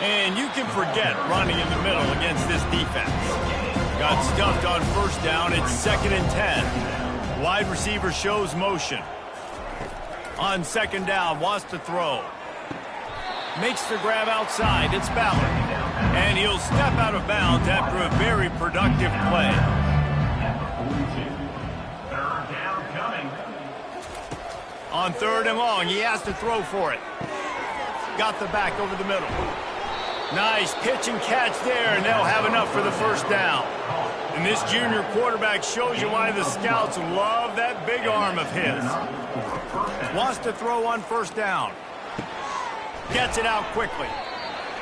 And you can forget running in the middle against this defense. Got stuffed on first down. It's 2nd and 10. Wide receiver shows motion. On 2nd down, wants to throw. Makes the grab outside. It's Ballard. And he'll step out of bounds after a very productive play. On 3rd and long, he has to throw for it. Got the back over the middle. Nice pitch and catch there, and they'll have enough for the first down. And this junior quarterback shows you why the scouts love that big arm of his. Wants to throw on first down. Gets it out quickly.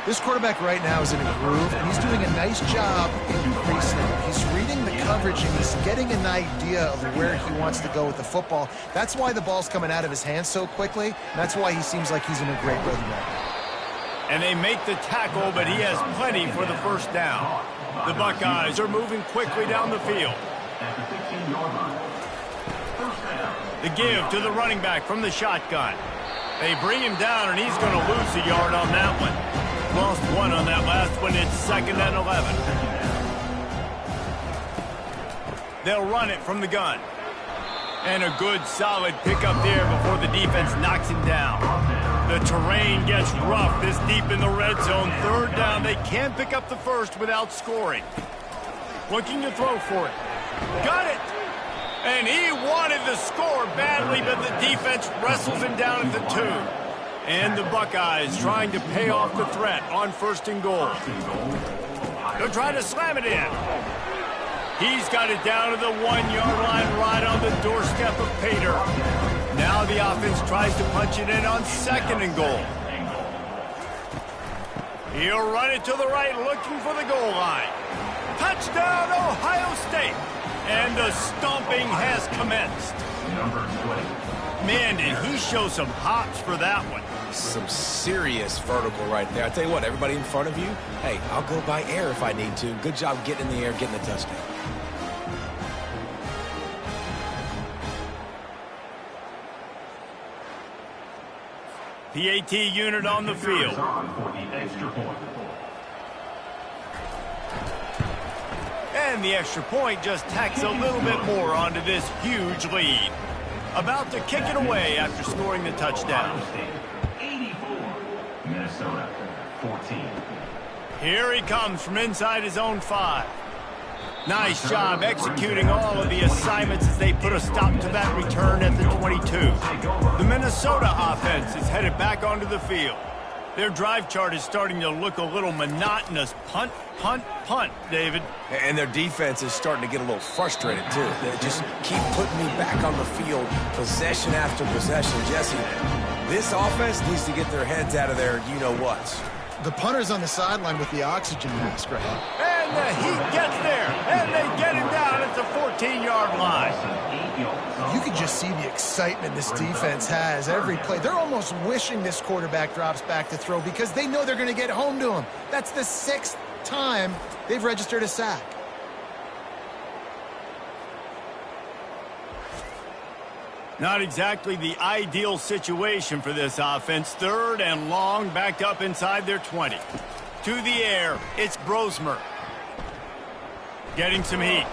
This quarterback right now is in a groove, and he's doing a nice job increasing it. He's reading the coverage, and he's getting an idea of where he wants to go with the football. That's why the ball's coming out of his hands so quickly, and that's why he seems like he's in a great rhythm right now. And they make the tackle, but he has plenty for the first down. The Buckeyes are moving quickly down the field. The give to the running back from the shotgun. They bring him down, and he's going to lose a yard on that one. Lost 1 on that last one. It's 2nd and 11. They'll run it from the gun. And a good, solid pickup there before the defense knocks him down. The terrain gets rough this deep in the red zone. 3rd down. They can't pick up the first without scoring. Looking to throw for it. Got it! And he wanted the score badly, but the defense wrestles him down at the 2. And the Buckeyes trying to pay off the threat on 1st and goal. They'll try to slam it in. He's got it down to the 1-yard line right on the doorstep of Pater. Now the offense tries to punch it in on 2nd and goal. He'll run it to the right, looking for the goal line. Touchdown, Ohio State! And the stomping has commenced. Man, did he show some hops for that one. Some serious vertical right there. I tell you what, everybody in front of you, hey, I'll go by air if I need to. Good job getting in the air, getting the touchdown. The AT unit on the field. And the extra point just tacks a little bit more onto this huge lead. About to kick it away after scoring the touchdown. 84, Minnesota 14. Here he comes from inside his own 5. Nice job executing all of the assignments as they put a stop to that return at the 22. The Minnesota offense is headed back onto the field. Their drive chart is starting to look a little monotonous. Punt, punt, punt, David. And their defense is starting to get a little frustrated, too. They just keep putting me back on the field, possession after possession. Jesse, this offense needs to get their heads out of their you-know-whats. The punter's on the sideline with the oxygen mask right now. And the heat gets there, and they get him down at the 14-yard line. You can just see the excitement this defense has every play. They're almost wishing this quarterback drops back to throw because they know they're going to get home to him. That's the 6th time they've registered a sack. Not exactly the ideal situation for this offense. 3rd and long, backed up inside their 20. To the air, it's Brosmer. Getting some heat.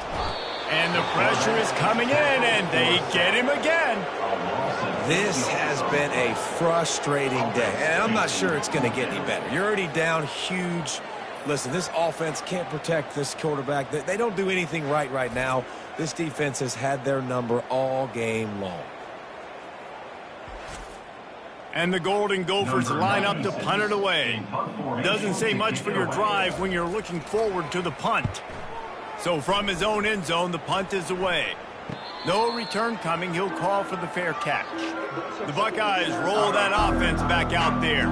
And the pressure is coming in, and they get him again. This has been a frustrating day, and I'm not sure it's going to get any better. You're already down huge. Listen, this offense can't protect this quarterback. They don't do anything right now. This defense has had their number all game long. And the Golden Gophers line up to punt it away. Doesn't say much for your drive when you're looking forward to the punt. So from his own end zone, the punt is away. No return coming. He'll call for the fair catch. The Buckeyes roll that offense back out there.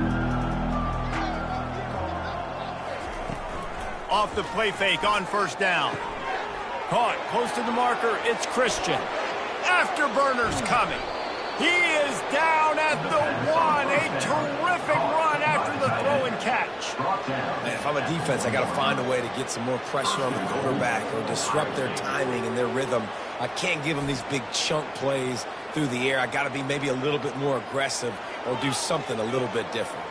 Off the play fake on 1st down. Caught close to the marker. It's Christian. Afterburner's coming. He is down at the 1. A terrific run after the throw and catch. Man, if I'm a defense, I got to find a way to get some more pressure on the quarterback or disrupt their timing and their rhythm. I can't give them these big chunk plays through the air. I got to be maybe a little bit more aggressive or do something a little bit different.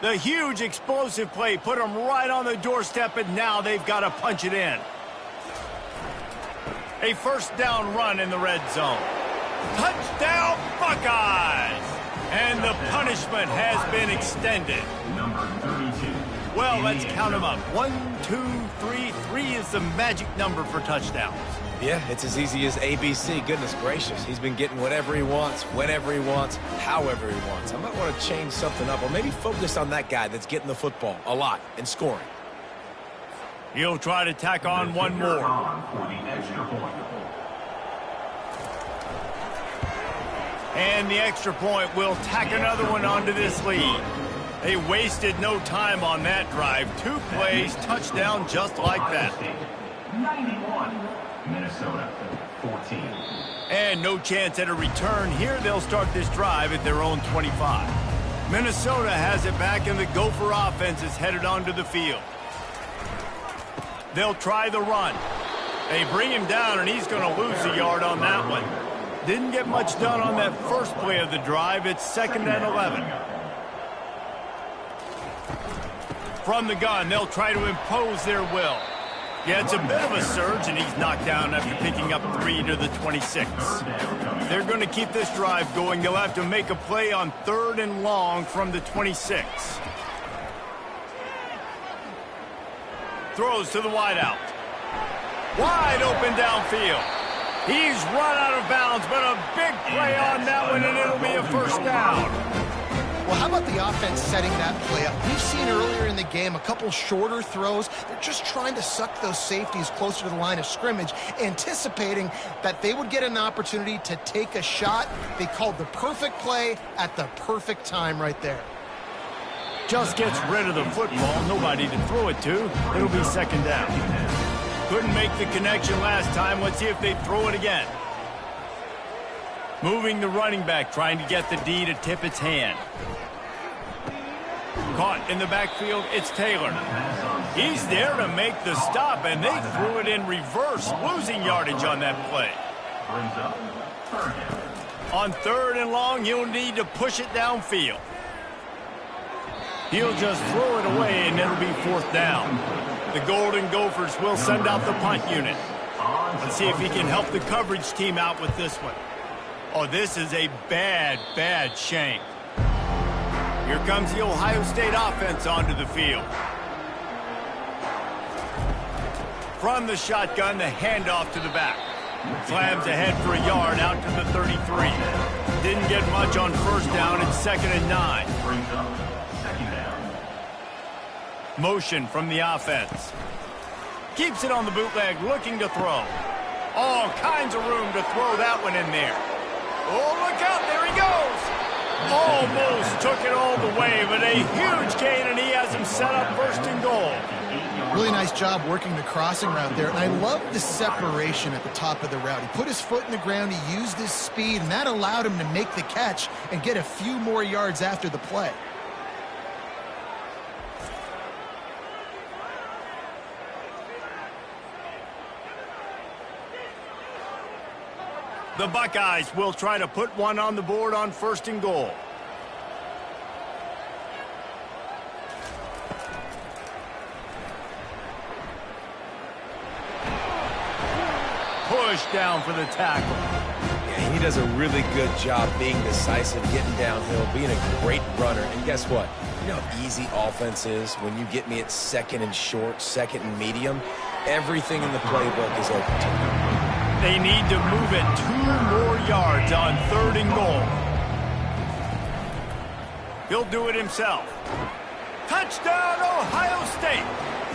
The huge explosive play put them right on the doorstep, and now they've got to punch it in. A 1st down run in the red zone. Touchdown, Buckeyes! And the punishment has been extended. Number 32. Well, let's count them up. 1, 2, 3. 3 is the magic number for touchdowns. Yeah, it's as easy as ABC. Goodness gracious. He's been getting whatever he wants, whenever he wants, however he wants. I might want to change something up or maybe focus on that guy that's getting the football a lot and scoring. He'll try to tack on one more. For the extra point. And the extra point will tack another one onto this lead. They wasted no time on that drive. 2 plays, touchdown just like that. 91. Minnesota 14. And no chance at a return. Here they'll start this drive at their own 25. Minnesota has it back, and the Gopher offense is headed onto the field. They'll try the run. They bring him down, and he's going to lose a yard on that one. Didn't get much done on that first play of the drive. It's 2nd and 11. From the gun, they'll try to impose their will. Yeah, it's a bit of a surge, and he's knocked down after picking up 3 to the 26. They're going to keep this drive going. They'll have to make a play on 3rd and long from the 26. Throws to the wideout. Wide open downfield. He's run out of bounds, but a big play on that one, and it'll be a 1st down. Well, how about the offense setting that play up? We've seen earlier in the game a couple shorter throws. They're just trying to suck those safeties closer to the line of scrimmage, anticipating that they would get an opportunity to take a shot. They called the perfect play at the perfect time right there. Just gets rid of the football. Nobody to throw it to. It'll be 2nd down. Couldn't make the connection last time. Let's see if they throw it again. Moving the running back, trying to get the D to tip its hand. Caught in the backfield, it's Taylor. He's there to make the stop, and they threw it in reverse, losing yardage on that play. On 3rd and long, he'll need to push it downfield. He'll just throw it away, and it'll be 4th down. The Golden Gophers will send out the punt unit. Let's see if he can help the coverage team out with this one. Oh, this is a bad, bad shank. Here comes the Ohio State offense onto the field. From the shotgun, the handoff to the back. Slams ahead for a yard out to the 33. Didn't get much on 1st down. It's 2nd and 9. Motion from the offense. Keeps it on the bootleg, looking to throw. All kinds of room to throw that one in there. Oh, look out, there he goes. Almost took it all the way, but a huge gain, and he has him set up 1st and goal. Really nice job working the crossing route there, and I love the separation at the top of the route. He put his foot in the ground, he used his speed, and that allowed him to make the catch and get a few more yards after the play. The Buckeyes will try to put one on the board on 1st and goal. Push down for the tackle. Yeah, he does a really good job being decisive, getting downhill, being a great runner. And guess what? You know how easy offense is when you get me at 2nd and short, 2nd and medium? Everything in the playbook is open to you. They need to move it 2 more yards on 3rd and goal. He'll do it himself. Touchdown, Ohio State!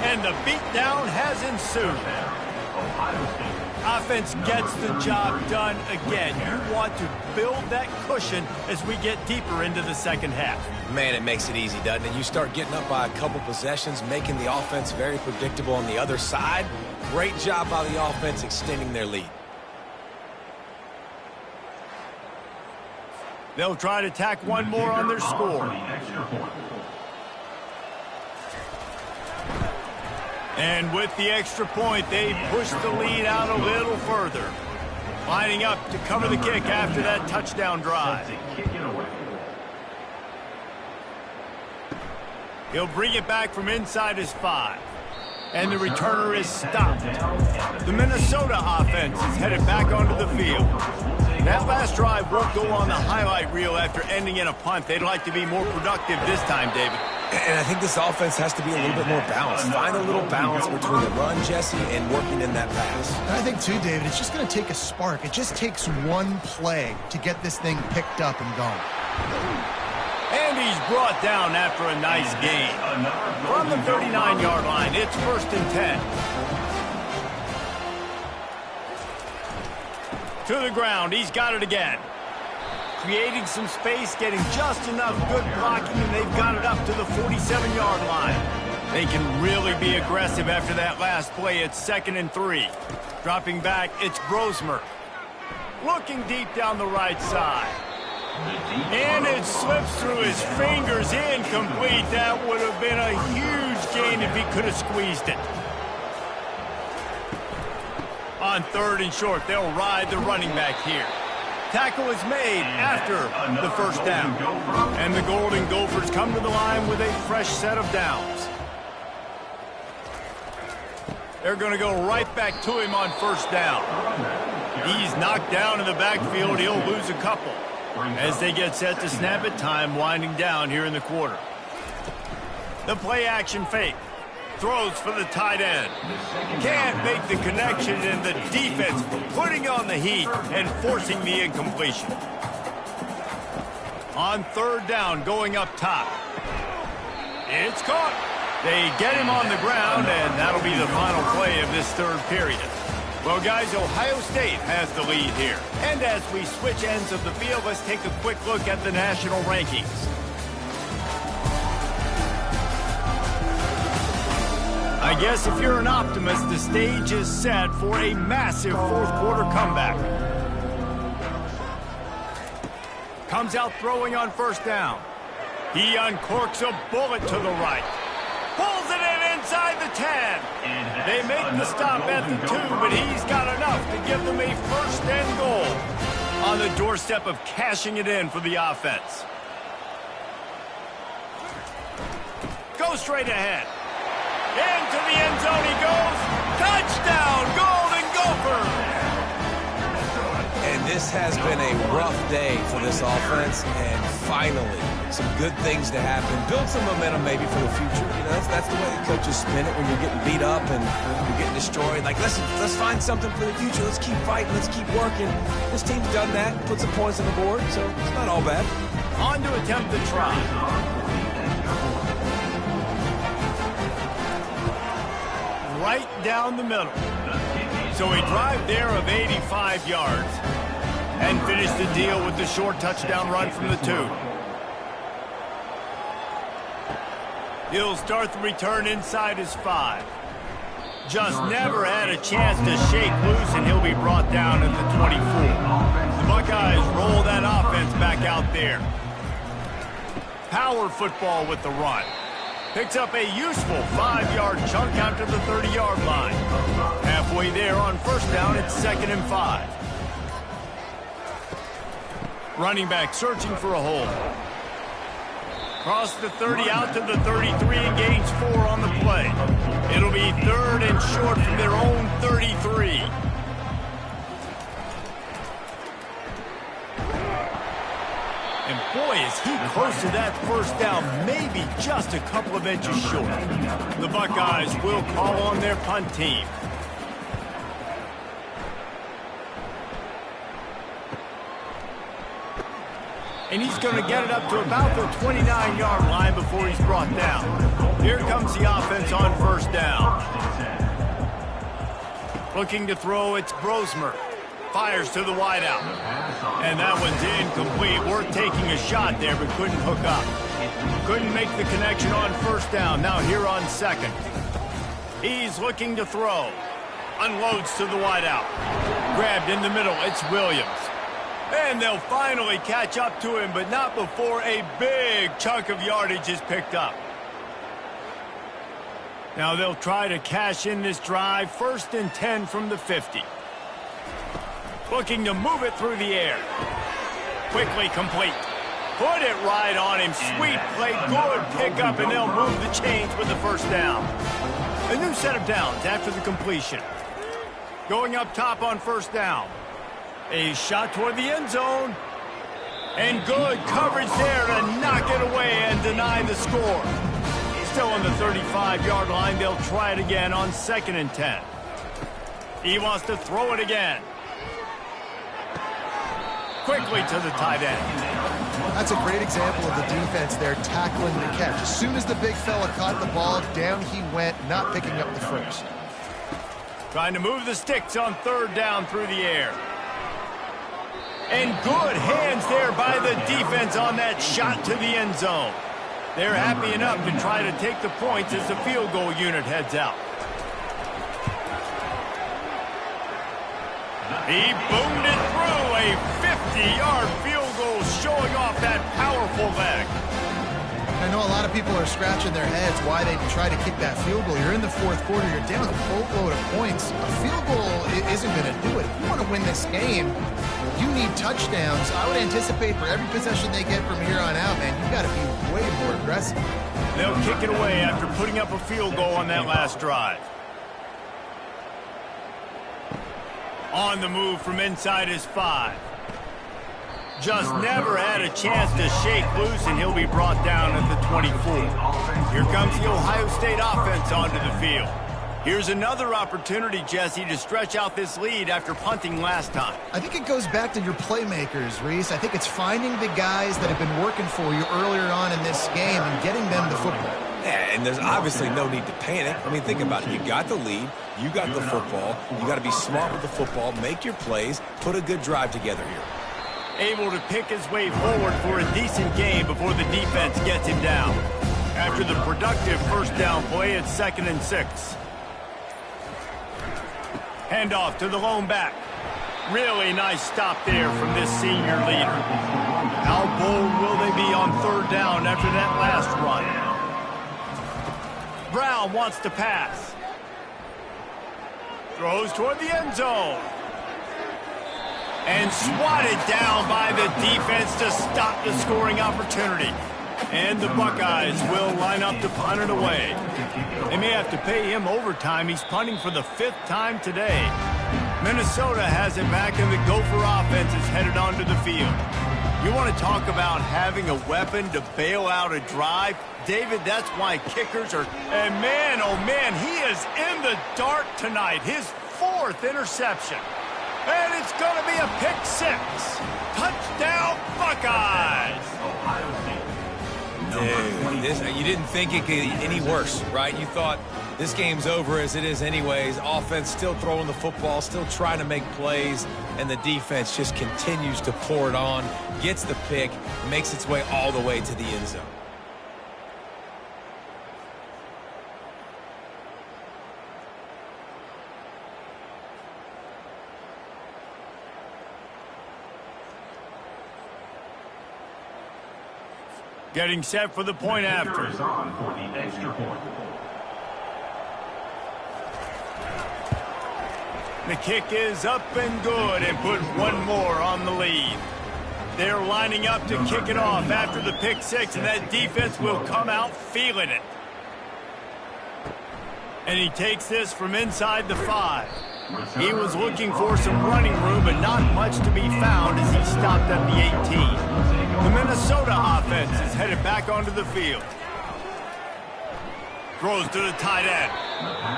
And the beatdown has ensued. Offense gets the job done again. You want to build that cushion as we get deeper into the 2nd half. Man, it makes it easy, doesn't it? You start getting up by a couple possessions, making the offense very predictable on the other side. Great job by the offense extending their lead. They'll try to tack one more on their score. And with the extra point, they push the lead out a little further. Lining up to cover the kick after that touchdown drive. He'll bring it back from inside his 5. And the returner is stopped. The Minnesota offense is headed back onto the field. That last drive won't go on the highlight reel after ending in a punt. They'd like to be more productive this time, David. And I think this offense has to be a little bit more balanced. Find a little balance between the run, Jesse, and working in that pass. And I think, too, David, it's just going to take a spark. It just takes one play to get this thing picked up and going. And he's brought down after a nice gain. From the 39-yard line, it's 1st and 10. To the ground, he's got it again. Creating some space, getting just enough good blocking, and they've got it up to the 47-yard line. They can really be aggressive after that last play. It's 2nd and 3. Dropping back, it's Brosmer. Looking deep down the right side. And it slips through his fingers, incomplete. That would have been a huge gain if he could have squeezed it. On 3rd and short, they'll ride the running back here. Tackle is made after the 1st down. And the Golden Gophers come to the line with a fresh set of downs. They're going to go right back to him on 1st down. He's knocked down in the backfield. He'll lose a couple. As they get set to snap it, time winding down here in the quarter. The play action fake. Throws for the tight end. Can't make the connection, and the defense putting on the heat and forcing the incompletion. On 3rd down, going up top. It's caught. They get him on the ground, and that'll be the final play of this 3rd period. Well, guys, Ohio State has the lead here. And as we switch ends of the field, let's take a quick look at the national rankings. I guess if you're an optimist, the stage is set for a massive 4th quarter comeback. Comes out throwing on 1st down. He uncorks a bullet to the right. Pulls it in inside the 10. They make the stop at the 2, but he's got enough to give them a 1st and goal. On the doorstep of cashing it in for the offense. goes straight ahead. Into the end zone he goes. Touchdown, Golden Gophers! And this has been a rough day for this offense, and finally, some good things to happen. Build some momentum maybe for the future. You know, that's the way the coaches spin it when you're getting beat up and you're getting destroyed. Like, let's find something for the future. Let's keep fighting. Let's keep working. This team's done that, put some points on the board, so it's not all bad. On to attempt the try. Right down the middle. So a drive there of 85 yards. And finish the deal with the short touchdown run from the 2. He'll start the return inside his 5. Just never had a chance to shake loose, and he'll be brought down at the 24. The Buckeyes roll that offense back out there. Power football with the run. Picks up a useful 5-yard chunk out to the 30-yard line. Halfway there on first down, it's 2nd and 5. Running back searching for a hole. Cross the 30 out to the 33 and gains 4 on the play. It'll be 3rd and short from their own 33. And boy, is he close to that first down, maybe just a couple of inches short. The Buckeyes will call on their punt team. And he's going to get it up to about the 29-yard line before he's brought down. Here comes the offense on first down. Looking to throw, it's Brosmer. Fires to the wideout. And that one's incomplete. Worth taking a shot there, but couldn't hook up. Couldn't make the connection on first down. Now here on 2nd. He's looking to throw. Unloads to the wideout. Grabbed in the middle, it's Williams. And they'll finally catch up to him, but not before a big chunk of yardage is picked up. Now they'll try to cash in this drive. 1st and 10 from the 50. Looking to move it through the air. Quickly complete. Put it right on him. Sweet play, good pickup, and they'll move the chains with the first down. A new set of downs after the completion. Going up top on first down. A shot toward the end zone. And good coverage there to knock it away and deny the score. Still on the 35-yard line. They'll try it again on 2nd and 10. He wants to throw it again. Quickly to the tight end. That's a great example of the defense there tackling the catch. As soon as the big fella caught the ball, down he went, not picking up the first. Trying to move the sticks on 3rd down through the air. And good hands there by the defense on that shot to the end zone. They're happy enough to try to take the points as the field goal unit heads out. He boomed it through. A 50-yard field goal showing off that powerful leg. I know a lot of people are scratching their heads why they try to kick that field goal. You're in the 4th quarter. You're down a boatload of points. A field goal isn't going to do it. If you want to win this game, you need touchdowns. I would anticipate for every possession they get from here on out, man, you've got to be way more aggressive. They'll kick it away after putting up a field goal on that last drive. On the move from inside his 5. Just never had a chance to shake loose, and he'll be brought down at the 24. Here comes the Ohio State offense onto the field. Here's another opportunity, Jesse, to stretch out this lead after punting last time. I think it goes back to your playmakers, Reese. I think it's finding the guys that have been working for you earlier on in this game and getting them the football. Yeah, and there's obviously no need to panic. I mean, think about it. You got the lead. You got the football. You got to be smart with the football. Make your plays. Put a good drive together here. Able to pick his way forward for a decent game before the defense gets him down. After the productive first down play, it's 2nd and 6. Handoff to the lone back. Really nice stop there from this senior leader. How bold will they be on 3rd down after that last run? Brown wants to pass. Throws toward the end zone. And swatted down by the defense to stop the scoring opportunity. And the Buckeyes will line up to punt it away. They may have to pay him overtime. He's punting for the 5th time today. Minnesota has it back, and the Gopher offense is headed onto the field. You want to talk about having a weapon to bail out a drive? David, that's why kickers are... And man, oh man, he is in the dark tonight. His 4th interception. And it's going to be a pick 6. Touchdown, Buckeyes! Dude, you didn't think it could get any worse, right? You thought this game's over as it is anyways. Offense still throwing the football, still trying to make plays, and the defense just continues to pour it on, gets the pick, makes its way all the way to the end zone. Getting set for the point after. On for the extra point. The kick is up and good, and put one more on the lead. They're lining up to kick it off after the pick 6, and that defense will come out feeling it. And he takes this from inside the 5. He was looking for some running room, but not much to be found as he stopped at the 18. The Minnesota offense is headed back onto the field. Throws to the tight end.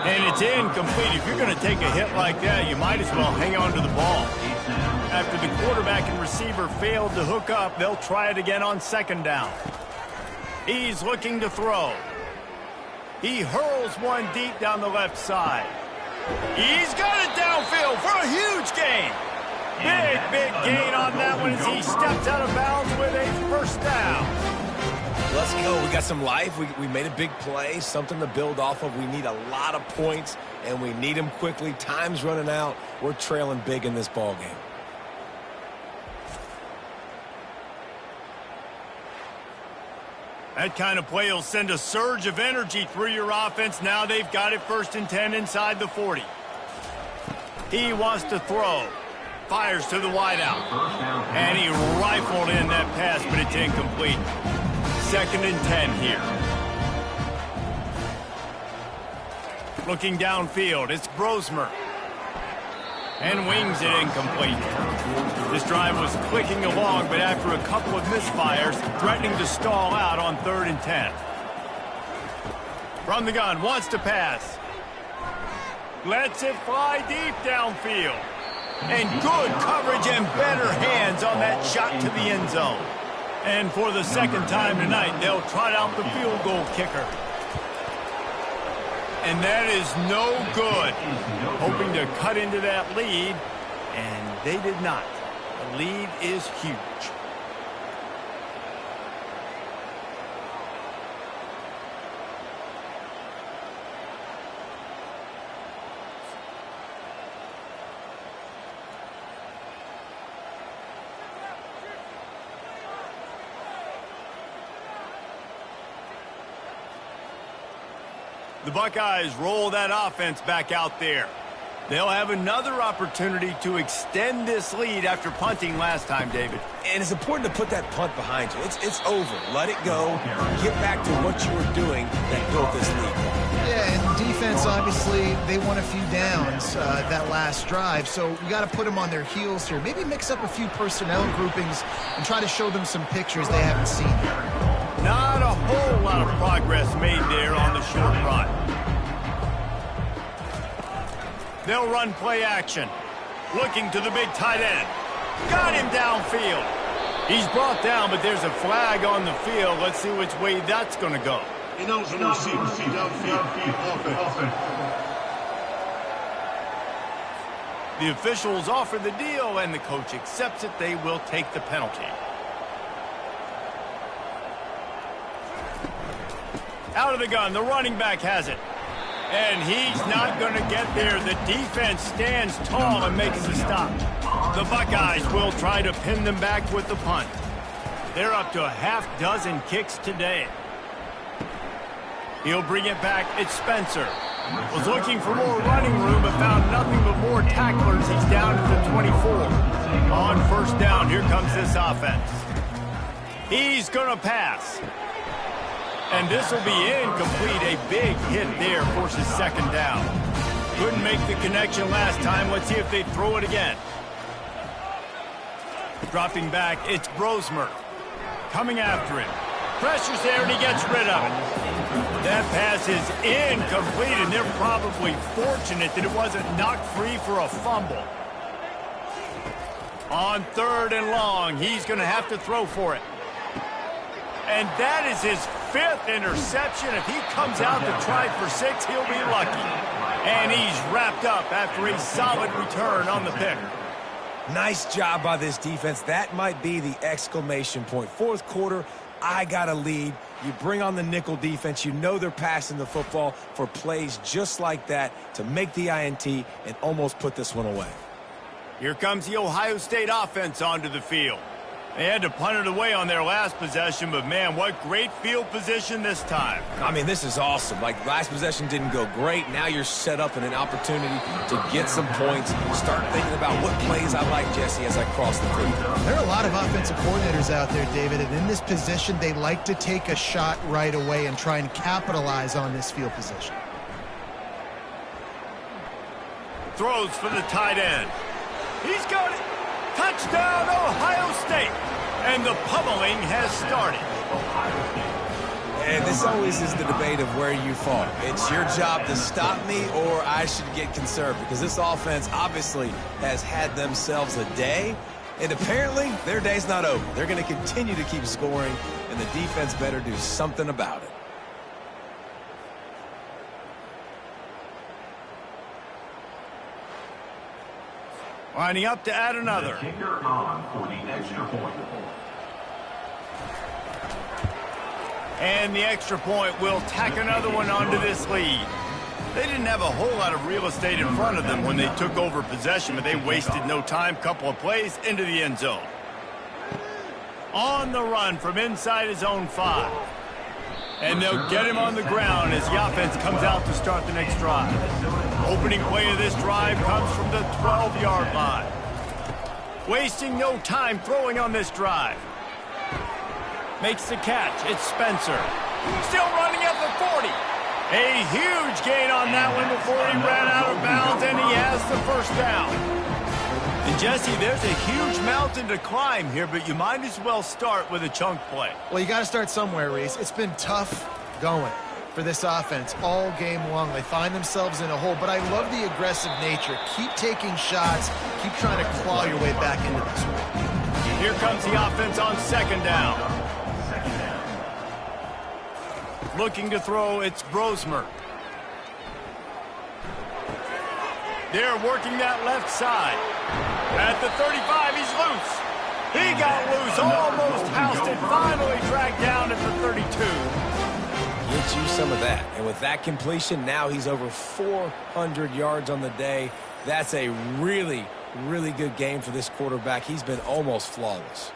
And it's incomplete. If you're going to take a hit like that, you might as well hang on to the ball. After the quarterback and receiver failed to hook up, they'll try it again on 2nd down. He's looking to throw. He hurls one deep down the left side. He's got it downfield for a huge gain. Big gain on that one as he steps out of bounds with a 1st down. Let's go. We got some life. We made a big play, something to build off of. We need a lot of points, and we need them quickly. Time's running out. We're trailing big in this ball game. That kind of play will send a surge of energy through your offense. Now they've got it 1st and 10 inside the 40. He wants to throw. Fires to the wideout. And he rifled in that pass, but it's incomplete. 2nd and 10 here. Looking downfield, it's Brosmer. And wings it incomplete. This drive was clicking along, but after a couple of misfires, threatening to stall out on 3rd and 10. From the gun, wants to pass. Lets it fly deep downfield. And good coverage and better hands on that shot to the end zone. And for the 2nd time tonight, they'll trot out the field goal kicker. And that is no good. Hoping to cut into that lead, and they did not. The lead is huge. The Buckeyes roll that offense back out there. They'll have another opportunity to extend this lead after punting last time, David. And it's important to put that punt behind you. It's over. Let it go. Get back to what you were doing that built this lead. Yeah, and defense, obviously, they won a few downs that last drive, so we got to put them on their heels here. Maybe mix up a few personnel groupings and try to show them some pictures they haven't seen yet. Not a whole lot of progress made there on the short run. They'll run play action. Looking to the big tight end. Got him downfield. He's brought down, but there's a flag on the field. Let's see which way that's going to go. He knows the receiver. Downfield. Offense. The officials offer the deal, and the coach accepts it. They will take the penalty. Out of the gun, the running back has it. And he's not going to get there. The defense stands tall and makes the stop. The Buckeyes will try to pin them back with the punt. They're up to a half-dozen kicks today. He'll bring it back. It's Spencer. Was looking for more running room, but found nothing but more tacklers. He's down to the 24. On 1st down, here comes this offense. He's going to pass. And this will be incomplete. A big hit there forces second down. Couldn't make the connection last time. Let's see if they throw it again. Dropping back, it's Brosmer. Coming after it. Pressure's there, and he gets rid of it. That pass is incomplete, and they're probably fortunate that it wasn't knocked free for a fumble. On 3rd and long, he's going to have to throw for it. And that is his 5th interception. If he comes out to try for 6, he'll be lucky. And he's wrapped up after a solid return on the pick. Nice job by this defense. That might be the exclamation point. 4th quarter, I got a lead. You bring on the nickel defense. You know they're passing the football for plays just like that to make the INT and almost put this one away. Here comes the Ohio State offense onto the field. They had to punt it away on their last possession, but man, what great field position this time. I mean, this is awesome. Like, last possession didn't go great. Now you're set up in an opportunity to get some points. Start thinking about what plays I like, Jesse, as I cross the field. There are a lot of offensive coordinators out there, David, and in this position, they like to take a shot right away and try and capitalize on this field position. Throws for the tight end. He's got it. Touchdown, Ohio State. And the pummeling has started. And this always is the debate of where you fall. It's your job to stop me, or I should get conserved, because this offense obviously has had themselves a day, and apparently their day's not over. They're going to continue to keep scoring, and the defense better do something about it. Lining up to add another. The kicker on for the extra point. And the extra point will tack another one onto this lead. They didn't have a whole lot of real estate in front of them when they took over possession, but they wasted no time. Couple of plays into the end zone. On the run from inside his own 5. And they'll get him on the ground as the offense comes out to start the next drive. Opening play of this drive comes from the 12-yard line. Wasting no time throwing on this drive. Makes the catch. It's Spencer. Still running at the 40. A huge gain on that one before he ran out of bounds, and he has the first down. And Jesse, there's a huge mountain to climb here, but you might as well start with a chunk play. Well, you got to start somewhere, Reese. It's been tough going for this offense all game long. They find themselves in a hole, but I love the aggressive nature. Keep taking shots. Keep trying to claw your way back into this one. Here comes the offense on second down. Looking to throw, it's Brosmer. They're working that left side. At the 35, he's loose. He got loose, almost housed it, finally dragged down at the 32. Get you some of that. And with that completion, now he's over 400 yards on the day. That's a really, really good game for this quarterback. He's been almost flawless.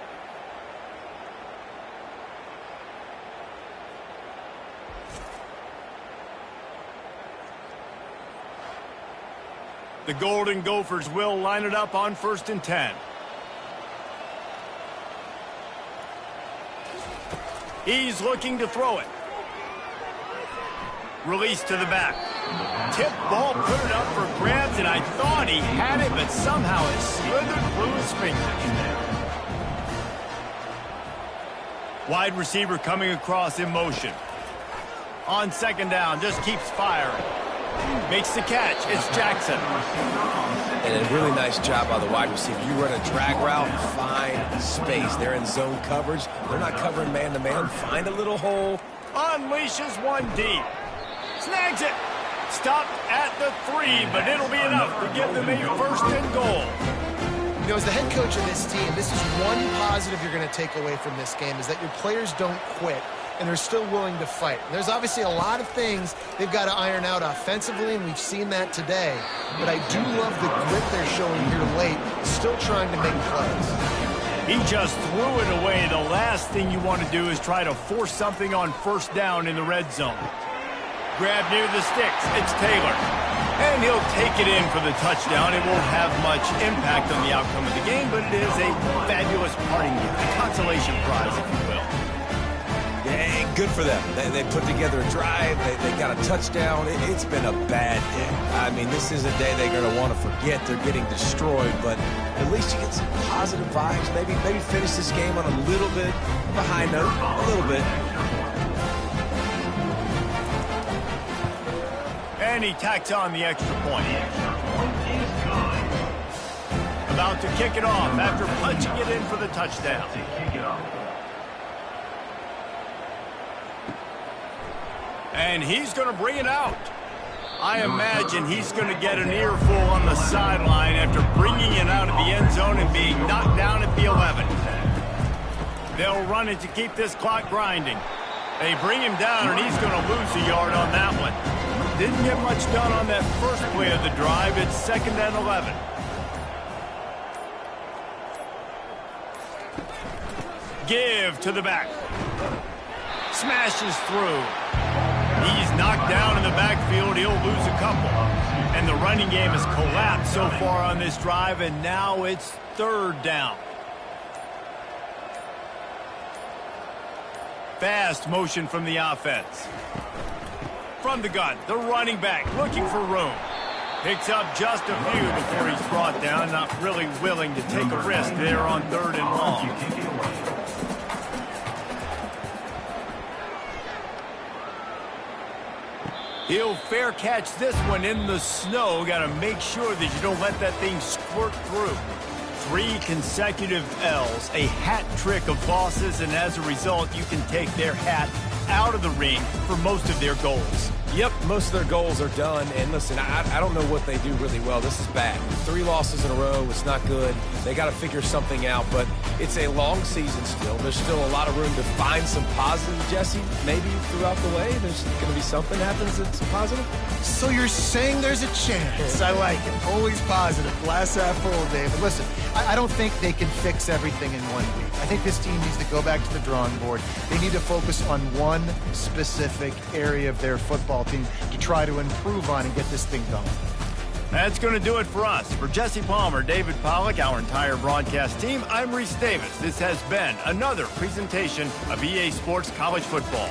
The Golden Gophers will line it up on 1st and 10. He's looking to throw it. Release to the back. Tip ball, put it up for grabs, and I thought he had it, but somehow it slithered through his fingers. Wide receiver coming across in motion. On second down, just keeps firing. Makes the catch. It's Jackson. And a really nice job by the wide receiver. You run a drag route, find space. They're in zone coverage. They're not covering man-to-man. Find a little hole. Unleashes one deep. Snags it. Stopped at the 3, but it'll be enough to give them a 1st and goal. You know, as the head coach of this team, this is one positive you're going to take away from this game, is that your players don't quit and they're still willing to fight. There's obviously a lot of things they've got to iron out offensively, and we've seen that today. But I do love the grit they're showing here late, still trying to make plays. He just threw it away. The last thing you want to do is try to force something on 1st down in the red zone. Grab near the sticks. It's Taylor. And he'll take it in for the touchdown. It won't have much impact on the outcome of the game, but it is a fabulous parting gift, a consolation prize, if you will. And good for them. They put together a drive. They got a touchdown. It's been a bad day. I mean, this is a day they're going to want to forget. They're getting destroyed, but at least you get some positive vibes. Maybe finish this game on a little bit of a high note, a little bit. And he tacks on the extra point. About to kick it off after punching it in for the touchdown. And he's going to bring it out. I imagine he's going to get an earful on the sideline after bringing it out of the end zone and being knocked down at the 11. They'll run it to keep this clock grinding. They bring him down, and he's going to lose a yard on that one. Didn't get much done on that first play of the drive. It's 2nd and 11. Give to the back. Smashes through. He's knocked down in the backfield. He'll lose a couple. And the running game has collapsed so far on this drive, and now it's 3rd down. Fast motion from the offense. From the gun, the running back looking for room. Picks up just a few before he's brought down. Not really willing to take a risk there on 3rd and long. He'll fair catch this one in the snow. Got to make sure that you don't let that thing squirt through. 3 consecutive L's, a hat trick of losses, and as a result, you can take their hat out of the ring for most of their goals. Yep, most of their goals are done. And listen, I don't know what they do really well. This is bad. 3 losses in a row. It's not good. They got to figure something out, but it's a long season still. There's still a lot of room to find some positive, Jesse. Maybe throughout the way, there's going to be something happens that's positive. So you're saying there's a chance. I like it. Always positive. Glass half full, David. Listen, I don't think they can fix everything in 1 week. I think this team needs to go back to the drawing board. They need to focus on one specific area of their football team to try to improve on and get this thing going. That's going to do it for us. For Jesse Palmer, David Pollack, our entire broadcast team, I'm Reese Davis. This has been another presentation of EA Sports College Football.